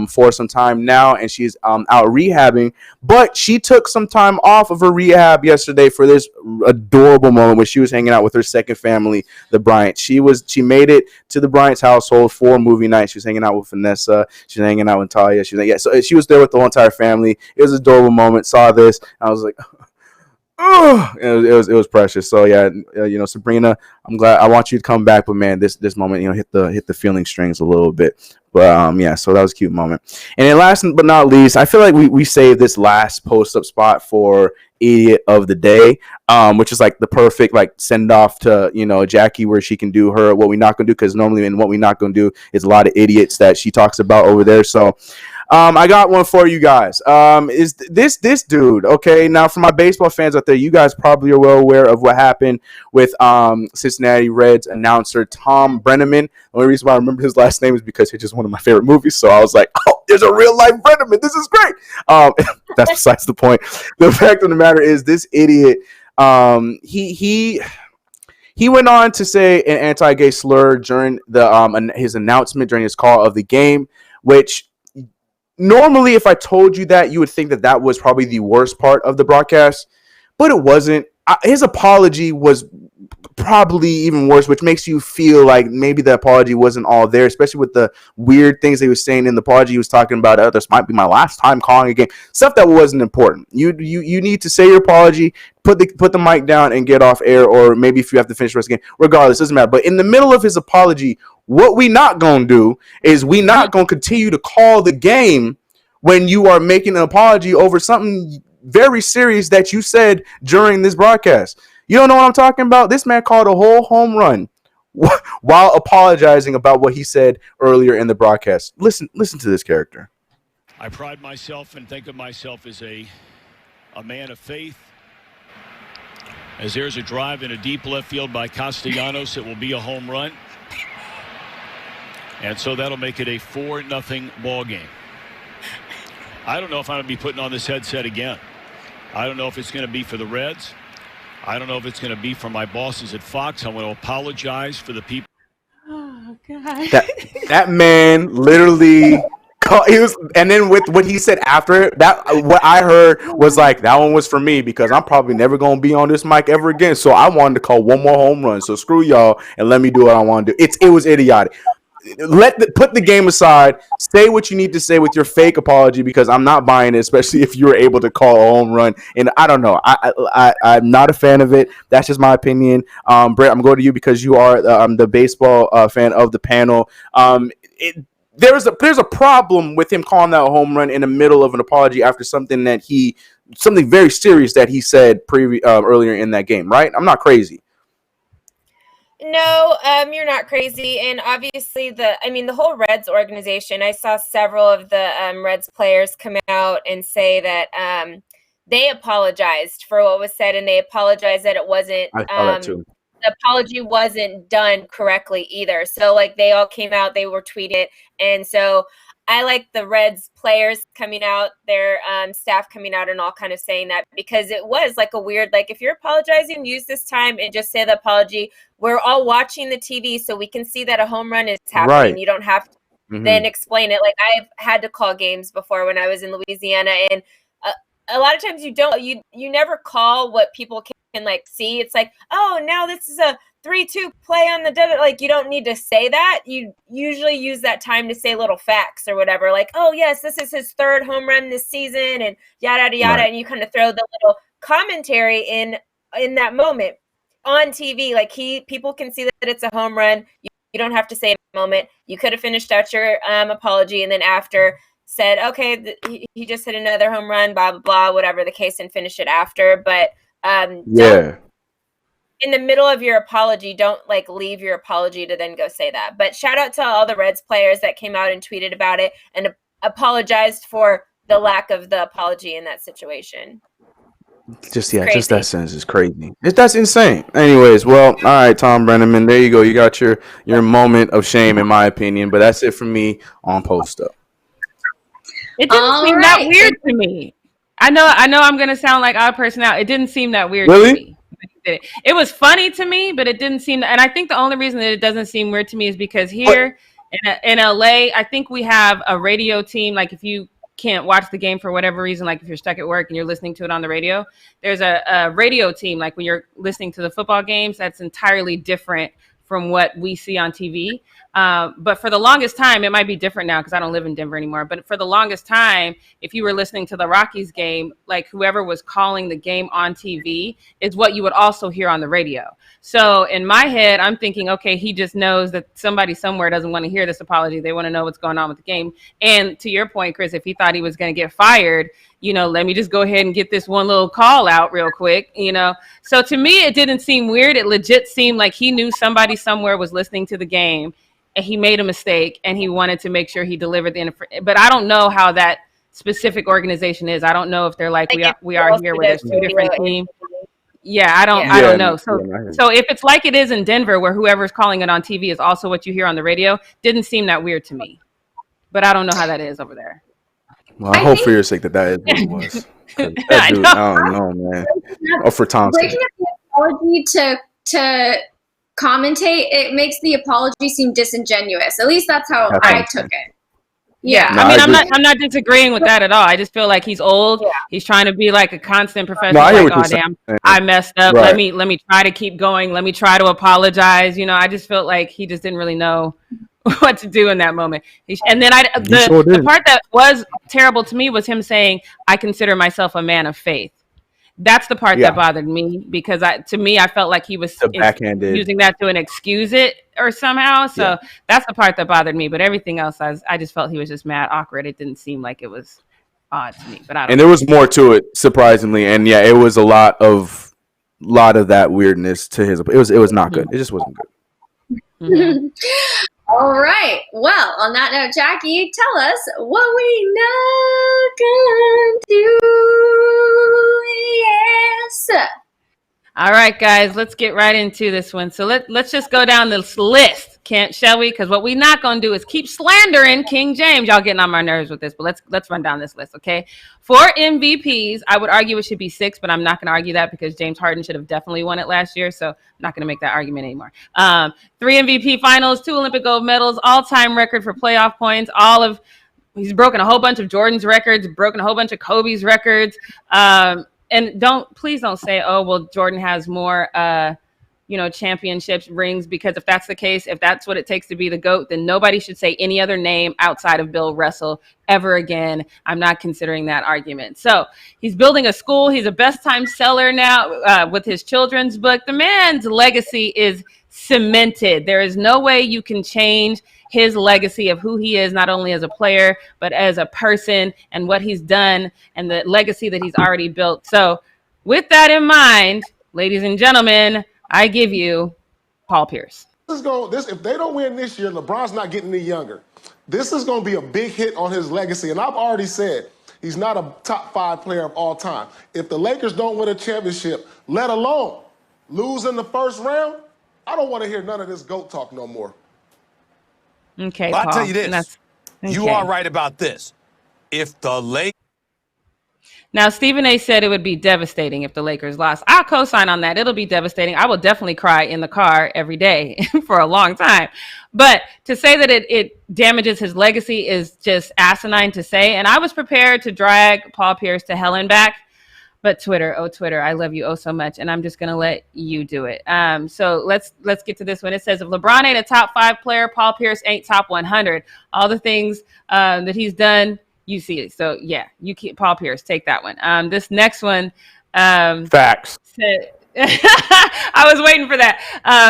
for some time now, and she's out rehabbing. But she took some time off of her rehab yesterday for this adorable moment where she was hanging out with her second family, the Bryants. She made it to the Bryants household for movie night. She was hanging out with Vanessa. She was hanging out with Talia. So she was there with the whole entire family. It was an adorable moment. Saw this, I was like, oh, it was precious. So yeah, Sabrina, I'm glad. I want you to come back, but man, this moment, hit the feeling strings a little bit. But yeah, so that was a cute moment. And then last but not least, I feel like we saved this last post up spot for idiot of the day, which is like the perfect like send off to Jackie, where she can do her what we not gonna do, because normally in what we not gonna do is a lot of idiots that she talks about over there. So I got one for you guys. Is this dude, okay? Now, for my baseball fans out there, you guys probably are well aware of what happened with Cincinnati Reds announcer Tom Brennaman. The only reason why I remember his last name is because it's just one of my favorite movies. So I was like, oh, there's a real life Brennaman. This is great. That's besides the point. The fact of the matter is, this idiot, he went on to say an anti-gay slur during his announcement during his call of the game, which normally, if I told you that, you would think that was probably the worst part of the broadcast, but it wasn't. His apology was probably even worse, which makes you feel like maybe the apology wasn't all there, especially with the weird things he was saying in the apology. He was talking about, this might be my last time calling a game, stuff that wasn't important. You need to say your apology, put the mic down, and get off air, or maybe if you have to finish the rest of the game, regardless, doesn't matter. But in the middle of his apology, what we not gonna do is we not gonna continue to call the game when you are making an apology over something very serious that you said during this broadcast. You don't know what I'm talking about? This man called a whole home run while apologizing about what he said earlier in the broadcast. Listen to this character. I pride myself and think of myself as a man of faith. As there's a drive in a deep left field by Castellanos, it will be a home run. And so that'll make it a 4-0 ball game. I don't know if I'm going to be putting on this headset again. I don't know if it's going to be for the Reds. I don't know if it's going to be for my bosses at Fox. I want to apologize for the people. Oh, God. That man literally and then with what he said after that, what I heard was like, that one was for me because I'm probably never gonna be on this mic ever again. So I wanted to call one more home run. So screw y'all and let me do what I want to do. It was idiotic. Put the game aside. Say what you need to say with your fake apology because I'm not buying it, especially if you were able to call a home run. And I don't know. I'm not a fan of it. That's just my opinion. Brett, I'm going to you because you are the baseball fan of the panel. There's a problem with him calling that a home run in the middle of an apology after something very serious that he said earlier in that game, right? I'm not crazy. No, you're not crazy. And obviously the whole Reds organization, I saw several of the Reds players come out and say that they apologized for what was said, and they apologized that it wasn't I saw that too. the apology wasn't done correctly either. So like they all came out, they were tweeting it. And so I like the Reds players coming out, their staff coming out and all kind of saying that, because it was like a weird, like if you're apologizing, use this time and just say the apology. We're all watching the TV so we can see that a home run is happening. Right. You don't have to then explain it. Like I've had to call games before when I was in Louisiana, and a lot of times you never call what people can like see. It's like, oh, now this is a 3-2 play on the debit. Like you don't need to say that. You usually use that time to say little facts or whatever. Like, oh yes, this is his third home run this season, and yada yada yada. Right. And you kind of throw the little commentary in that moment on TV. Like people can see that it's a home run. You don't have to say it in the moment. You could have finished out your apology and then after said, okay, he just hit another home run, blah blah blah, whatever the case, and finish it after. But yeah. In the middle of your apology, don't like leave your apology to then go say that. But shout out to all the Reds players that came out and tweeted about it and apologized for the lack of the apology in that situation. Just that sentence is crazy. That's insane. Anyways, well, all right, Tom Brennaman, there you go. You got your moment of shame, in my opinion. But that's it for me on Post Up. It didn't seem that weird to me. I know I'm gonna sound like odd person out. It didn't seem that weird to me. It was funny to me, but it didn't seem. And I think the only reason that it doesn't seem weird to me is because here in LA, I think we have a radio team. Like if you can't watch the game for whatever reason, like if you're stuck at work and you're listening to it on the radio, there's a radio team. Like when you're listening to the football games, that's entirely different from what we see on TV. But for the longest time, it might be different now because I don't live in Denver anymore. But for the longest time, if you were listening to the Rockies game, like whoever was calling the game on TV is what you would also hear on the radio. So in my head, I'm thinking, okay, he just knows that somebody somewhere doesn't want to hear this apology. They want to know what's going on with the game. And to your point, Chris, if he thought he was going to get fired, let me just go ahead and get this one little call out real quick, So to me, it didn't seem weird. It legit seemed like he knew somebody somewhere was listening to the game and he made a mistake and he wanted to make sure he delivered the information. But I don't know how that specific organization is. I don't know if they're like we are here where there's two different teams. Yeah, I don't know. So if it's like it is in Denver where whoever's calling it on TV is also what you hear on the radio, didn't seem that weird to me. But I don't know how that is over there. Well, I hope for your sake that is what it was. I don't know, man. Oh, for Thompson. Breaking up the apology to commentate, it makes the apology seem disingenuous. At least that's how I took it. Yeah. No, I'm not disagreeing with that at all. I just feel like he's old. Yeah. He's trying to be like a constant professional. Like, oh damn, I messed up. Right. Let me try to keep going. Let me try to apologize. I just felt like he just didn't really know what to do in that moment. And then the part that was terrible to me was him saying, I consider myself a man of faith. That's the part that bothered me because I felt like he was using that to excuse it or somehow. So that's the part that bothered me. But everything else, I just felt he was just mad awkward. It didn't seem like it was odd to me. But I don't know. There was more to it, surprisingly. And it was a lot of that weirdness to his. It was not good. It just wasn't good. Mm-hmm. All right. Well, on that note, Jackie, tell us what we not gonna do. Yes. All right, guys, let's get right into this one. So let's just go down this list, shall we? Because what we not gonna do is keep slandering King James. Y'all getting on my nerves with this, but let's run down this list, okay? 4 MVPs. I would argue it should be 6, but I'm not gonna argue that because James Harden should have definitely won it last year. So I'm not gonna make that argument anymore. 3 MVP finals, 2 Olympic gold medals, all-time record for playoff points, all of He's broken a whole bunch of Jordan's records, broken a whole bunch of Kobe's records. And please don't say, oh, well, Jordan has more, championships, rings, because if that's the case, if that's what it takes to be the GOAT, then nobody should say any other name outside of Bill Russell ever again. I'm not considering that argument. So he's building a school. He's a best time seller now with his children's book. The man's legacy is cemented. There is no way you can change his legacy of who he is, not only as a player, but as a person and what he's done and the legacy that he's already built. So with that in mind, ladies and gentlemen, I give you Paul Pierce. If they don't win this year, LeBron's not getting any younger. This is going to be a big hit on his legacy. And I've already said he's not a top 5 player of all time. If the Lakers don't win a championship, let alone lose in the first round, I don't want to hear none of this GOAT talk no more. Okay, well, Paul. I'll tell you this. Okay. You are right about this. If the Lakers... Now, Stephen A. said it would be devastating if the Lakers lost. I'll co-sign on that. It'll be devastating. I will definitely cry in the car every day for a long time. But to say that it damages his legacy is just asinine to say. And I was prepared to drag Paul Pierce to hell and back. But Twitter, I love you oh so much, and I'm just gonna let you do it. So let's get to this one. It says, if LeBron ain't a top 5 player, Paul Pierce ain't top 100. All the things that he's done, you see it. So yeah, you keep Paul Pierce. Take that one. This next one, facts. I was waiting for that.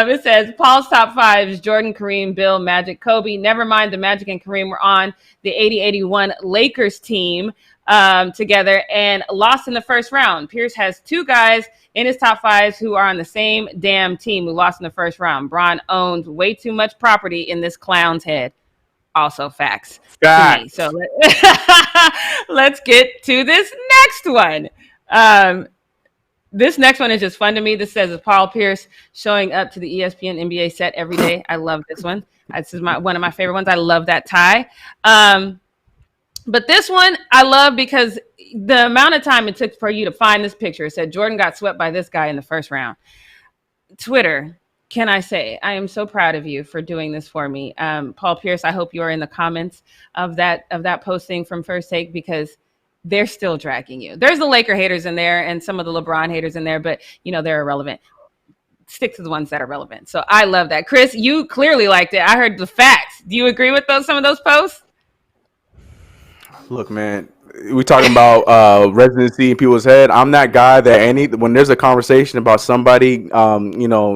It says Paul's top 5 is Jordan, Kareem, Bill, Magic, Kobe. Never mind, the Magic and Kareem were on the 80-81 Lakers team together and lost in the first round. Pierce has 2 guys in his top 5s who are on the same damn team who lost in the first round. Bron owns way too much property in this clown's head. Also facts. To me. So let's get to this next one. This next one is just fun to me. This says, Paul Pierce showing up to the ESPN NBA set every day. I love this one. This is one of my favorite ones. I love that tie. But this one I love because the amount of time it took for you to find this picture. It said Jordan got swept by this guy in the first round. Twitter, can I say, I am so proud of you for doing this for me. Paul Pierce, I hope you are in the comments of that posting from First Take, because they're still dragging you. There's the Laker haters in there and some of the LeBron haters in there, but they're irrelevant. Stick to the ones that are relevant. So I love that. Chris, you clearly liked it. I heard the facts. Do you agree with some of those posts? Look, man, we talking about residency in people's head. I'm that guy that when there's a conversation about somebody,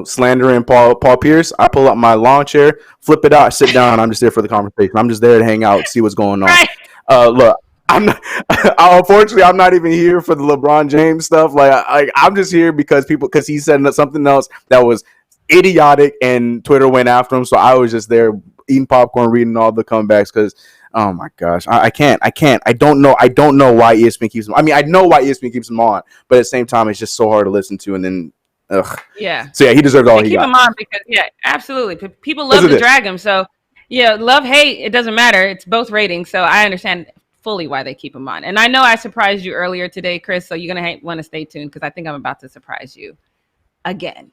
slandering Paul Pierce, I pull up my lawn chair, flip it out, sit down, and I'm just there for the conversation. I'm just there to hang out, see what's going on. Right. Look, unfortunately, I'm not even here for the LeBron James stuff. I'm just here because he said something else that was idiotic, and Twitter went after him. So I was just there eating popcorn, reading all the comebacks because. Oh my gosh, I can't. I don't know why ESPN keeps him. I mean, I know why ESPN keeps him on, but at the same time, it's just so hard to listen to. And then, yeah. So yeah, he deserves all he got. Keep him on because absolutely. People love to drag him. So yeah, love, hate, it doesn't matter. It's both ratings. So I understand fully why they keep him on. And I know I surprised you earlier today, Chris. So you're gonna want to stay tuned because I think I'm about to surprise you again.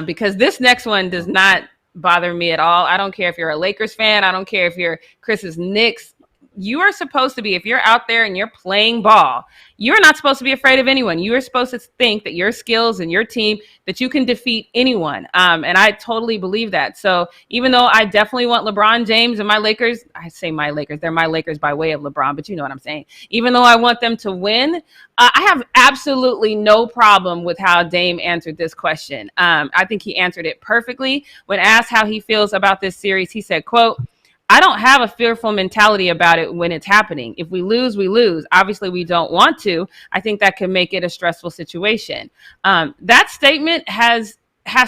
Because this next one does not bother me at all. I don't care if you're a Lakers fan. I don't care if you're Chris's Knicks. You are supposed to be, if you're out there and you're playing ball, you're not supposed to be afraid of anyone. You are supposed to think that your skills and your team, that you can defeat anyone. And I totally believe that. So even though I definitely want LeBron James and my Lakers, I say my Lakers, they're my Lakers by way of LeBron, but you know what I'm saying. Even though I want them to win, I have absolutely no problem with how Dame answered this question. I think he answered it perfectly. When asked how he feels about this series, he said, quote, I don't have a fearful mentality about it when it's happening. If we lose, we lose. Obviously, we don't want to. I think that can make it a stressful situation. That statement has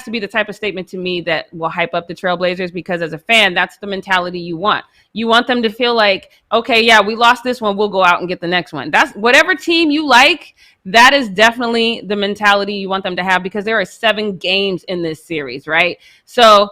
to be the type of statement to me that will hype up the Trailblazers, because as a fan, that's the mentality you want. You want them to feel like, okay, yeah, we lost this one. We'll go out and get the next one. That's whatever team you like. That is definitely the mentality you want them to have, because there are 7 games in this series, right? So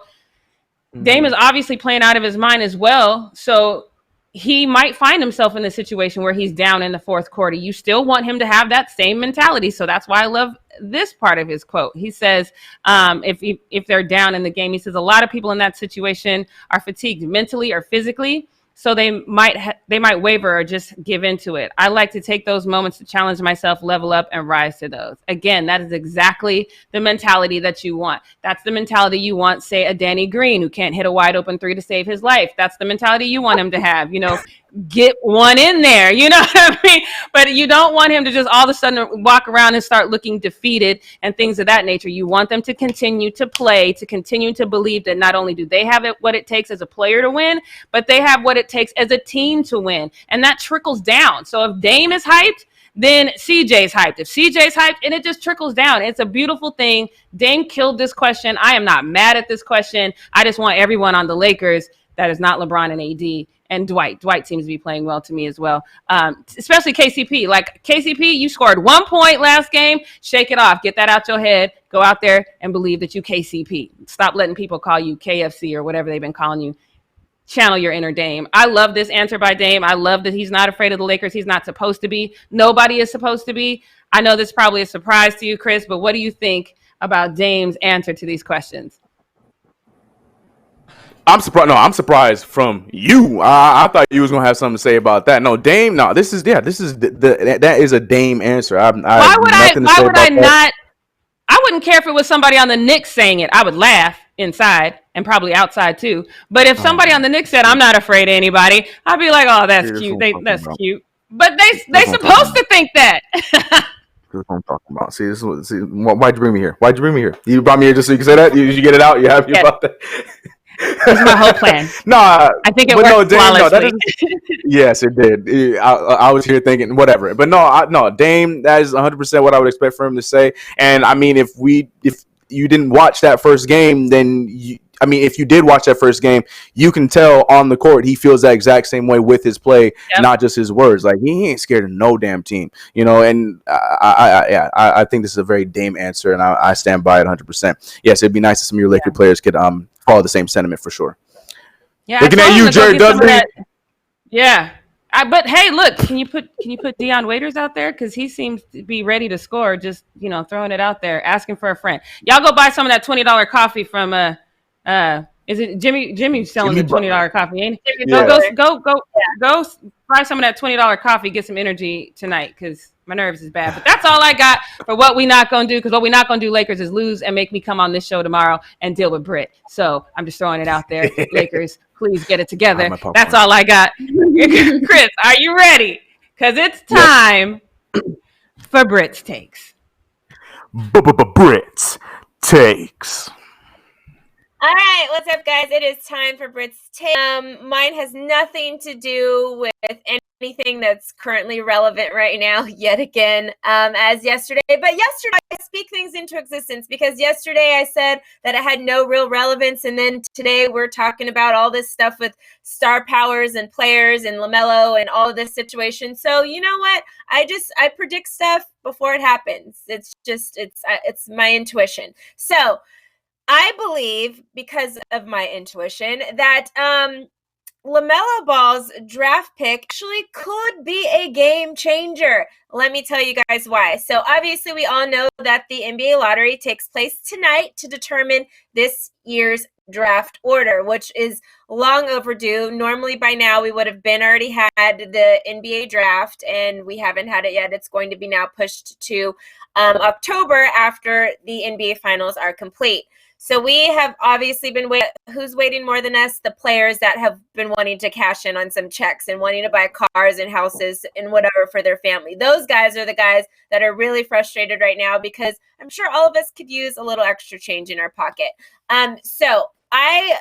Dame is obviously playing out of his mind as well. So he might find himself in a situation where he's down in the fourth quarter. You still want him to have that same mentality. So that's why I love this part of his quote. He says, if they're down in the game, he says, a lot of people in that situation are fatigued mentally or physically. So they might waver or just give into it. I like to take those moments to challenge myself, level up, and rise to those. Again, that is exactly the mentality that you want. That's the mentality you want, say, a Danny Green who can't hit a wide open three to save his life. That's the mentality you want him to have. Get one in there. You know what I mean? But you don't want him to just all of a sudden walk around and start looking defeated and things of that nature. You want them to continue to play, to continue to believe that not only do they have what it takes as a player to win, but they have what it takes as a team to win. And that trickles down. So if Dame is hyped, then CJ's hyped. If CJ's hyped, and it just trickles down. It's a beautiful thing. Dame killed this question. I am not mad at this question. I just want everyone on the Lakers that is not LeBron and AD. And Dwight seems to be playing well to me as well, especially KCP. Like, KCP, you scored 1 point last game. Shake it off. Get that out your head. Go out there and believe that you KCP. Stop letting people call you KFC or whatever they've been calling you. Channel your inner Dame. I love this answer by Dame. I love that he's not afraid of the Lakers. He's not supposed to be. Nobody is supposed to be. I know this is probably a surprise to you, Chris, but what do you think about Dame's answer to these questions? I'm surprised. No, I'm surprised from you. I thought you was gonna have something to say about that. No, Dame. No, this is that is a Dame answer. Why would I not? I wouldn't care if it was somebody on the Knicks saying it. I would laugh inside and probably outside too. But if somebody on the Knicks said, "I'm not afraid of anybody," I'd be like, "Oh, that's cute. That's cute." But they supposed to think that. That's what I'm talking about. Why'd you bring me here? You brought me here just so you can say that. Did you get it out? You happy about that? That's my whole plan. I think it worked flawlessly. Yes, it did. I was here thinking whatever, but no, Dame. That is 100% what I would expect for him to say. And I mean, if you didn't watch that first game, then if you did watch that first game, you can tell on the court he feels that exact same way with his play, not just his words. Like, he ain't scared of no damn team, And I think this is a very Dame answer, and I stand by it 100%. Yes, it'd be nice if some of your Laker players could follow the same sentiment for sure. Yeah, looking at you, Jared Dudley. Yeah. But hey, look, can you put Deion Waiters out there? Because he seems to be ready to score, just throwing it out there, asking for a friend. Y'all go buy some of that $20 coffee from is it Jimmy's selling the $20 coffee, ain't he? Go buy some of that $20 coffee, get some energy tonight, because my nerves is bad. But that's all I got for what we not gonna do, because what we not gonna do, Lakers, is lose and make me come on this show tomorrow and deal with Britt. So I'm just throwing it out there. Lakers, please get it together. That's all I got. Chris, are you ready? Because it's time for Britt's takes. Britt's takes. All right, what's up, guys? It is time for Britt's take. Mine has nothing to do with anything that's currently relevant right now, yet again, as yesterday. But yesterday, I speak things into existence, because yesterday I said that it had no real relevance, and then today we're talking about all this stuff with star powers and players and LaMelo and all of this situation. So you know what? I predict stuff before it happens. It's my intuition. So I believe, because of my intuition, that LaMelo Ball's draft pick actually could be a game changer. Let me tell you guys why. So obviously we all know that the NBA lottery takes place tonight to determine this year's draft order, which is long overdue. Normally by now we would have already had the NBA draft, and we haven't had it yet. It's going to be now pushed to October after the NBA finals are complete. So we have obviously been waiting. Who's waiting more than us? The players that have been wanting to cash in on some checks and wanting to buy cars and houses and whatever for their family. Those guys are the guys that are really frustrated right now, because I'm sure all of us could use a little extra change in our pocket. So I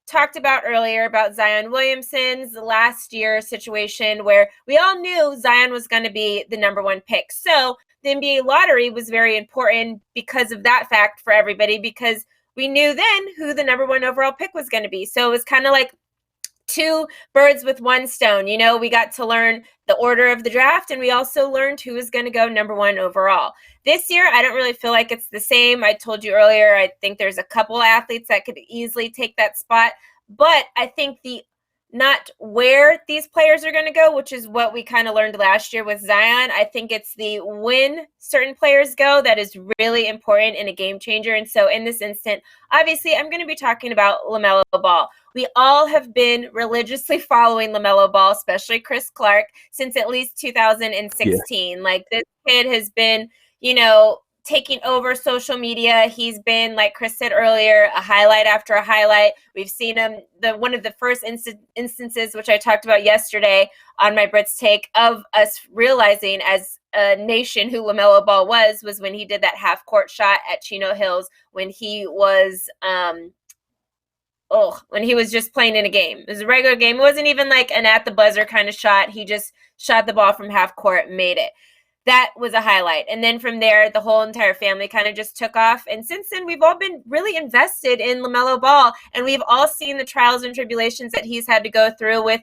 talked about earlier about Zion Williamson's last year situation, where we all knew Zion was going to be the number one pick. So the NBA lottery was very important because of that fact for everybody, because we knew then who the number one overall pick was going to be. So it was kind of like two birds with one stone. We got to learn the order of the draft, and we also learned who was going to go number one overall. This year, I don't really feel like it's the same. I told you earlier, I think there's a couple athletes that could easily take that spot, but I think the not where these players are going to go, which is what we kind of learned last year with Zion. I think it's the when certain players go that is really important and a game changer. And so in this instant, obviously, I'm going to be talking about LaMelo Ball. We all have been religiously following LaMelo Ball, especially Chris Clark, since at least 2016. Yeah. Like, this kid has been, taking over social media. He's been, like Chris said earlier, a highlight after a highlight. We've seen him, one of the first instances, which I talked about yesterday on my Brits Take, of us realizing as a nation who LaMelo Ball was when he did that half-court shot at Chino Hills when he was when he was just playing in a game. It was a regular game. It wasn't even like an at-the-buzzer kind of shot. He just shot the ball from half-court and made it. That was a highlight. And then from there, the whole entire family kind of just took off. And since then, we've all been really invested in LaMelo Ball. And we've all seen the trials and tribulations that he's had to go through with,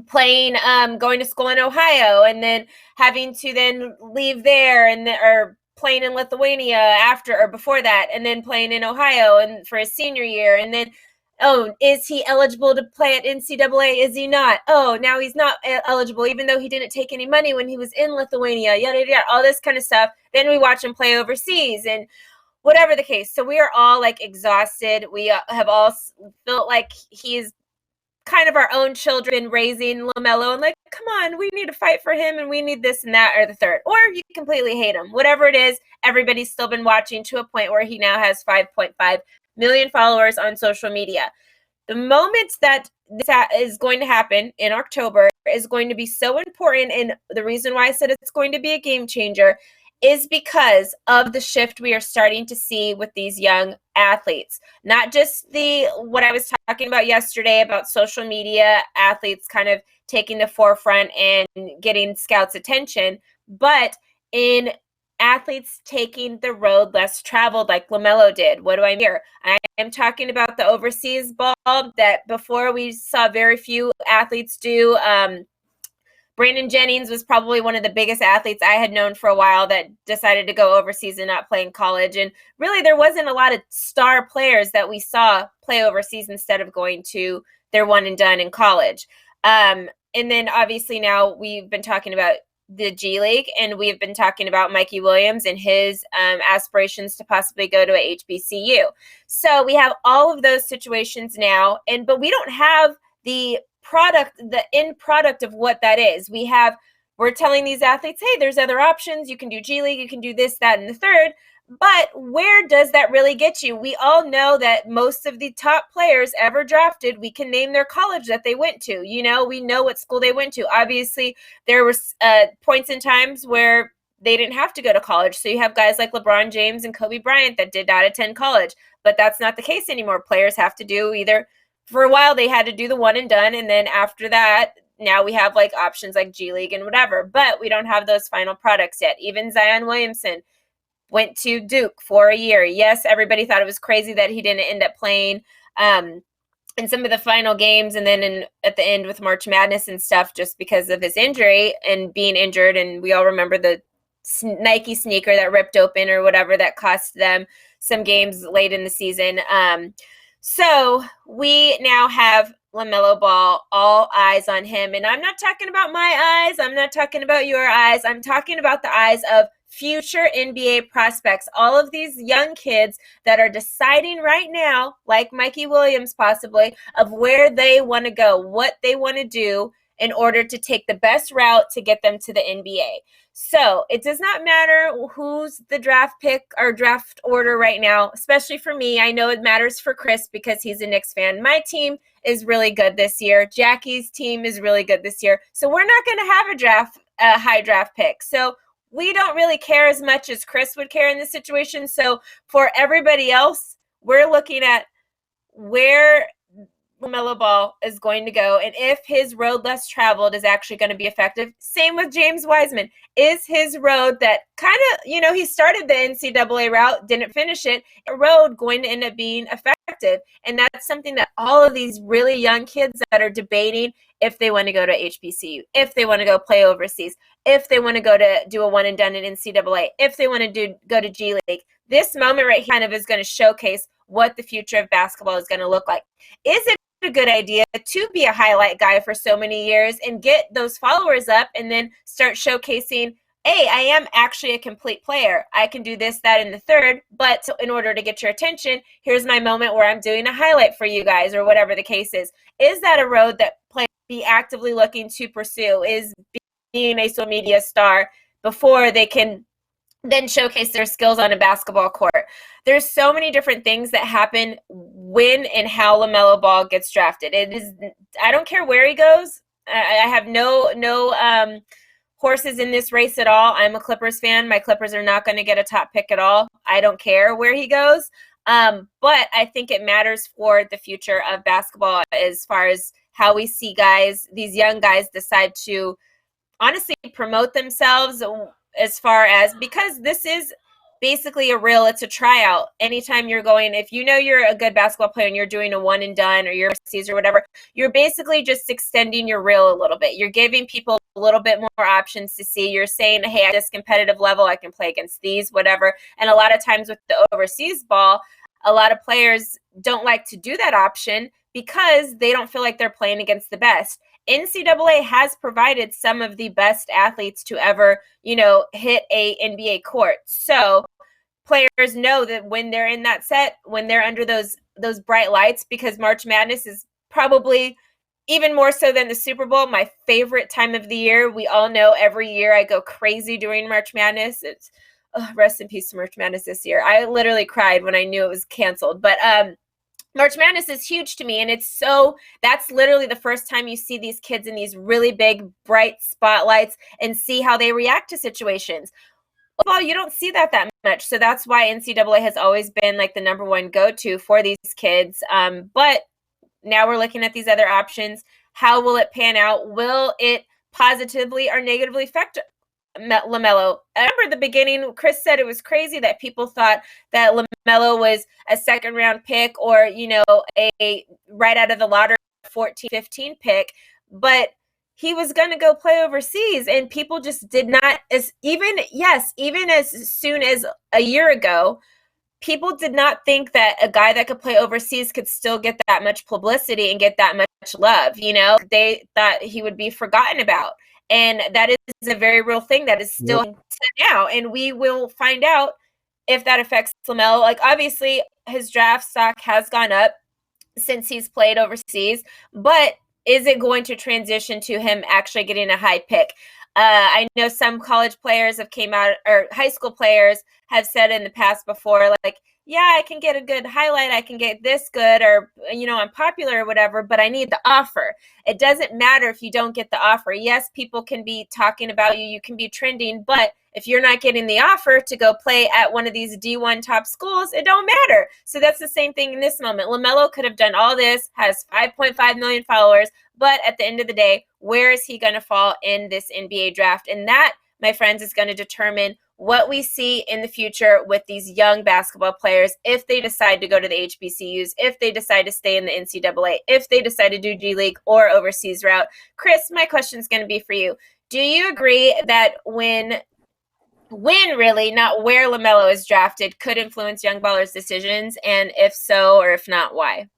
playing, going to school in Ohio and then having to then leave there or playing in Lithuania after or before that, and then playing in Ohio and for his senior year. And then, is he eligible to play at NCAA? Is he not? Oh, now he's not eligible, even though he didn't take any money when he was in Lithuania, yada, yada, yada, all this kind of stuff. Then we watch him play overseas and whatever the case. So we are all like exhausted. We have all felt like he's kind of our own children raising LaMelo and like, come on, we need to fight for him and we need this and that or the third. Or you completely hate him. Whatever it is, everybody's still been watching to a point where he now has 5.5 million followers on social media. The moment that this is going to happen in October is going to be so important, and the reason why I said it's going to be a game changer is because of the shift we are starting to see with these young athletes. Not just what I was talking about yesterday about social media athletes kind of taking the forefront and getting scouts' attention, but in athletes taking the road less traveled like LaMelo did. What do I mean here? I am talking about the overseas ball that before we saw very few athletes do. Brandon Jennings was probably one of the biggest athletes I had known for a while that decided to go overseas and not play in college. And really, there wasn't a lot of star players that we saw play overseas instead of going to their one and done in college. And then obviously now we've been talking about the G League, and we've been talking about Mikey Williams and his aspirations to possibly go to a HBCU. So we have all of those situations now, but we don't have the end product of what that is. We're telling these athletes, hey, there's other options. You can do G League, you can do this, that, and the third. But where does that really get you? We all know that most of the top players ever drafted, we can name their college that they went to. We know what school they went to. Obviously, there was points in times where they didn't have to go to college. So you have guys like LeBron James and Kobe Bryant that did not attend college. But that's not the case anymore. Players have to do either. For a while, they had to do the one and done. And then after that, now we have like options like G League and whatever. But we don't have those final products yet. Even Zion Williamson went to Duke for a year. Yes, everybody thought it was crazy that he didn't end up playing in some of the final games and then at the end with March Madness and stuff just because of his injury and being injured. And we all remember the Nike sneaker that ripped open or whatever that cost them some games late in the season. So we now have LaMelo Ball, all eyes on him. And I'm not talking about my eyes. I'm not talking about your eyes. I'm talking about the eyes of future NBA prospects, all of these young kids that are deciding right now, like Mikey Williams possibly, of where they want to go, what they want to do in order to take the best route to get them to the NBA. So it does not matter who's the draft pick or draft order right now, especially for me. I know it matters for Chris because he's a Knicks fan. My team is really good this year. Jackie's team is really good this year. So we're not going to have a high draft pick. So we don't really care as much as Chris would care in this situation. So for everybody else, we're looking at where LaMelo Ball is going to go and if his road less traveled is actually going to be effective. Same with James Wiseman. Is his road that kind of, he started the NCAA route, didn't finish it, a road going to end up being effective? And that's something that all of these really young kids that are debating if they want to go to HBCU, if they want to go play overseas, if they want to go to do a one and done in NCAA, if they want to go to G League. This moment right here kind of is going to showcase what the future of basketball is going to look like. Is it a good idea to be a highlight guy for so many years and get those followers up and then start showcasing, hey, I am actually a complete player. I can do this, that, and the third, but in order to get your attention, here's my moment where I'm doing a highlight for you guys, or whatever the case is. Is that a road that players be actively looking to pursue, is being a social media star before they can then showcase their skills on a basketball court? There's so many different things that happen when and how LaMelo Ball gets drafted. I don't care where he goes. I have no horses in this race at all. I'm a Clippers fan. My Clippers are not going to get a top pick at all. I don't care where he goes. But I think it matters for the future of basketball as far as how we see guys, these young guys, decide to honestly promote themselves, as far as, because this is basically it's a tryout. Anytime you're going, if you know you're a good basketball player and you're doing a one and done or you're overseas or whatever, you're basically just extending your reel a little bit. You're giving people a little bit more options to see. You're saying, hey, at this competitive level, I can play against these, whatever. And a lot of times with the overseas ball, a lot of players don't like to do that option because they don't feel like they're playing against the best. NCAA has provided some of the best athletes to ever, hit a NBA court. So players know that when they're in that set, when they're under those bright lights, because March Madness is probably even more so than the Super Bowl, my favorite time of the year. We all know every year I go crazy during March Madness. It's rest in peace to March Madness this year. I literally cried when I knew it was canceled. But March Madness is huge to me, and that's literally the first time you see these kids in these really big, bright spotlights and see how they react to situations. Well, you don't see that much, so that's why NCAA has always been like the number one go-to for these kids. But now we're looking at these other options. How will it pan out? Will it positively or negatively affect LaMelo? I remember the beginning, Chris said it was crazy that people thought that LaMelo was a second round pick or, a right out of the lottery 14, 15 pick, but he was going to go play overseas, and people just did not, even as soon as a year ago, people did not think that a guy that could play overseas could still get that much publicity and get that much love. They thought he would be forgotten about. And that is a very real thing that is still now. And we will find out if that affects LaMelo. Like, obviously, his draft stock has gone up since he's played overseas. But is it going to transition to him actually getting a high pick? I know some college players have came out, or high school players have said in the past before, like, yeah, I can get a good highlight, I can get this good, or, I'm popular or whatever, but I need the offer. It doesn't matter if you don't get the offer. Yes, people can be talking about you, you can be trending, but if you're not getting the offer to go play at one of these D1 top schools, it don't matter. So that's the same thing in this moment. LaMelo could have done all this, has 5.5 million followers, but at the end of the day, where is he going to fall in this NBA draft? And that, my friends, is going to determine what we see in the future with these young basketball players, if they decide to go to the HBCUs, if they decide to stay in the NCAA, if they decide to do G League or overseas route. Chris, my question is going to be for you. Do you agree that when really, not where LaMelo is drafted, could influence young ballers' decisions? And if so, or if not, why?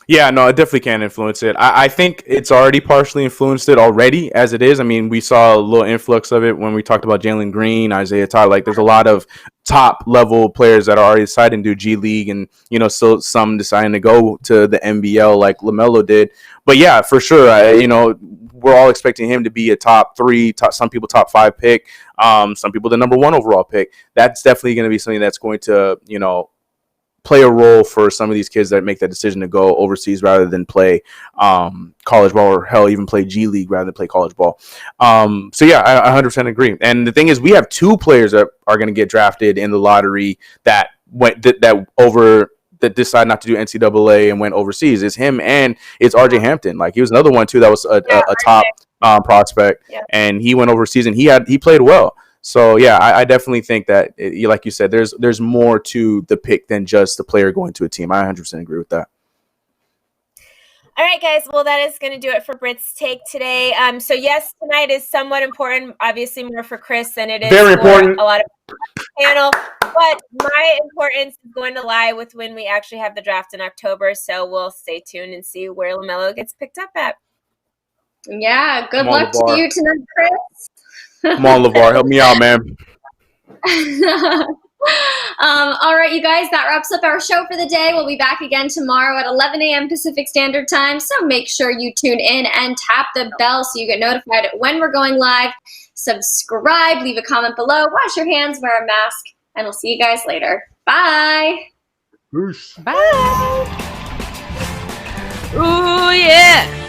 Yeah, no, it definitely can influence it. I think it's already partially influenced it already as it is. I mean, we saw a little influx of it when we talked about Jalen Green, Isaiah Todd. Like, there's a lot of top level players that are already deciding to do G League, and still some deciding to go to the NBL like LaMelo did. But yeah, for sure, we're all expecting him to be a top 3, some people top 5 pick, some people the number 1 overall pick. That's definitely going to be something that's going to play a role for some of these kids that make that decision to go overseas rather than play college ball, or hell, even play G League rather than play college ball. So yeah, I 100% agree. And the thing is, we have 2 players that are going to get drafted in the lottery that decided not to do NCAA and went overseas. It's him, and it's RJ Hampton. Like, he was another one too that was a top prospect, and he went overseas and he played well. So yeah, I definitely think that, like you said, there's more to the pick than just the player going to a team. I 100% agree with that. All right, guys. Well, that is going to do it for Brit's take today. So yes, tonight is somewhat important. Obviously, more for Chris than it is Very important. for a lot of panel. But my importance is going to lie with when we actually have the draft in October. So we'll stay tuned and see where LaMelo gets picked up at. Yeah. Good Come on, luck to LeVar. you tonight, Chris. Come on, LeVar. Help me out, man. All right, you guys, that wraps up our show for the day. We'll be back again tomorrow at 11 a.m. Pacific Standard Time. So make sure you tune in and tap the bell so you get notified when we're going live. Subscribe, leave a comment below, wash your hands, wear a mask, and we'll see you guys later. Bye. Peace. Bye. Ooh, yeah.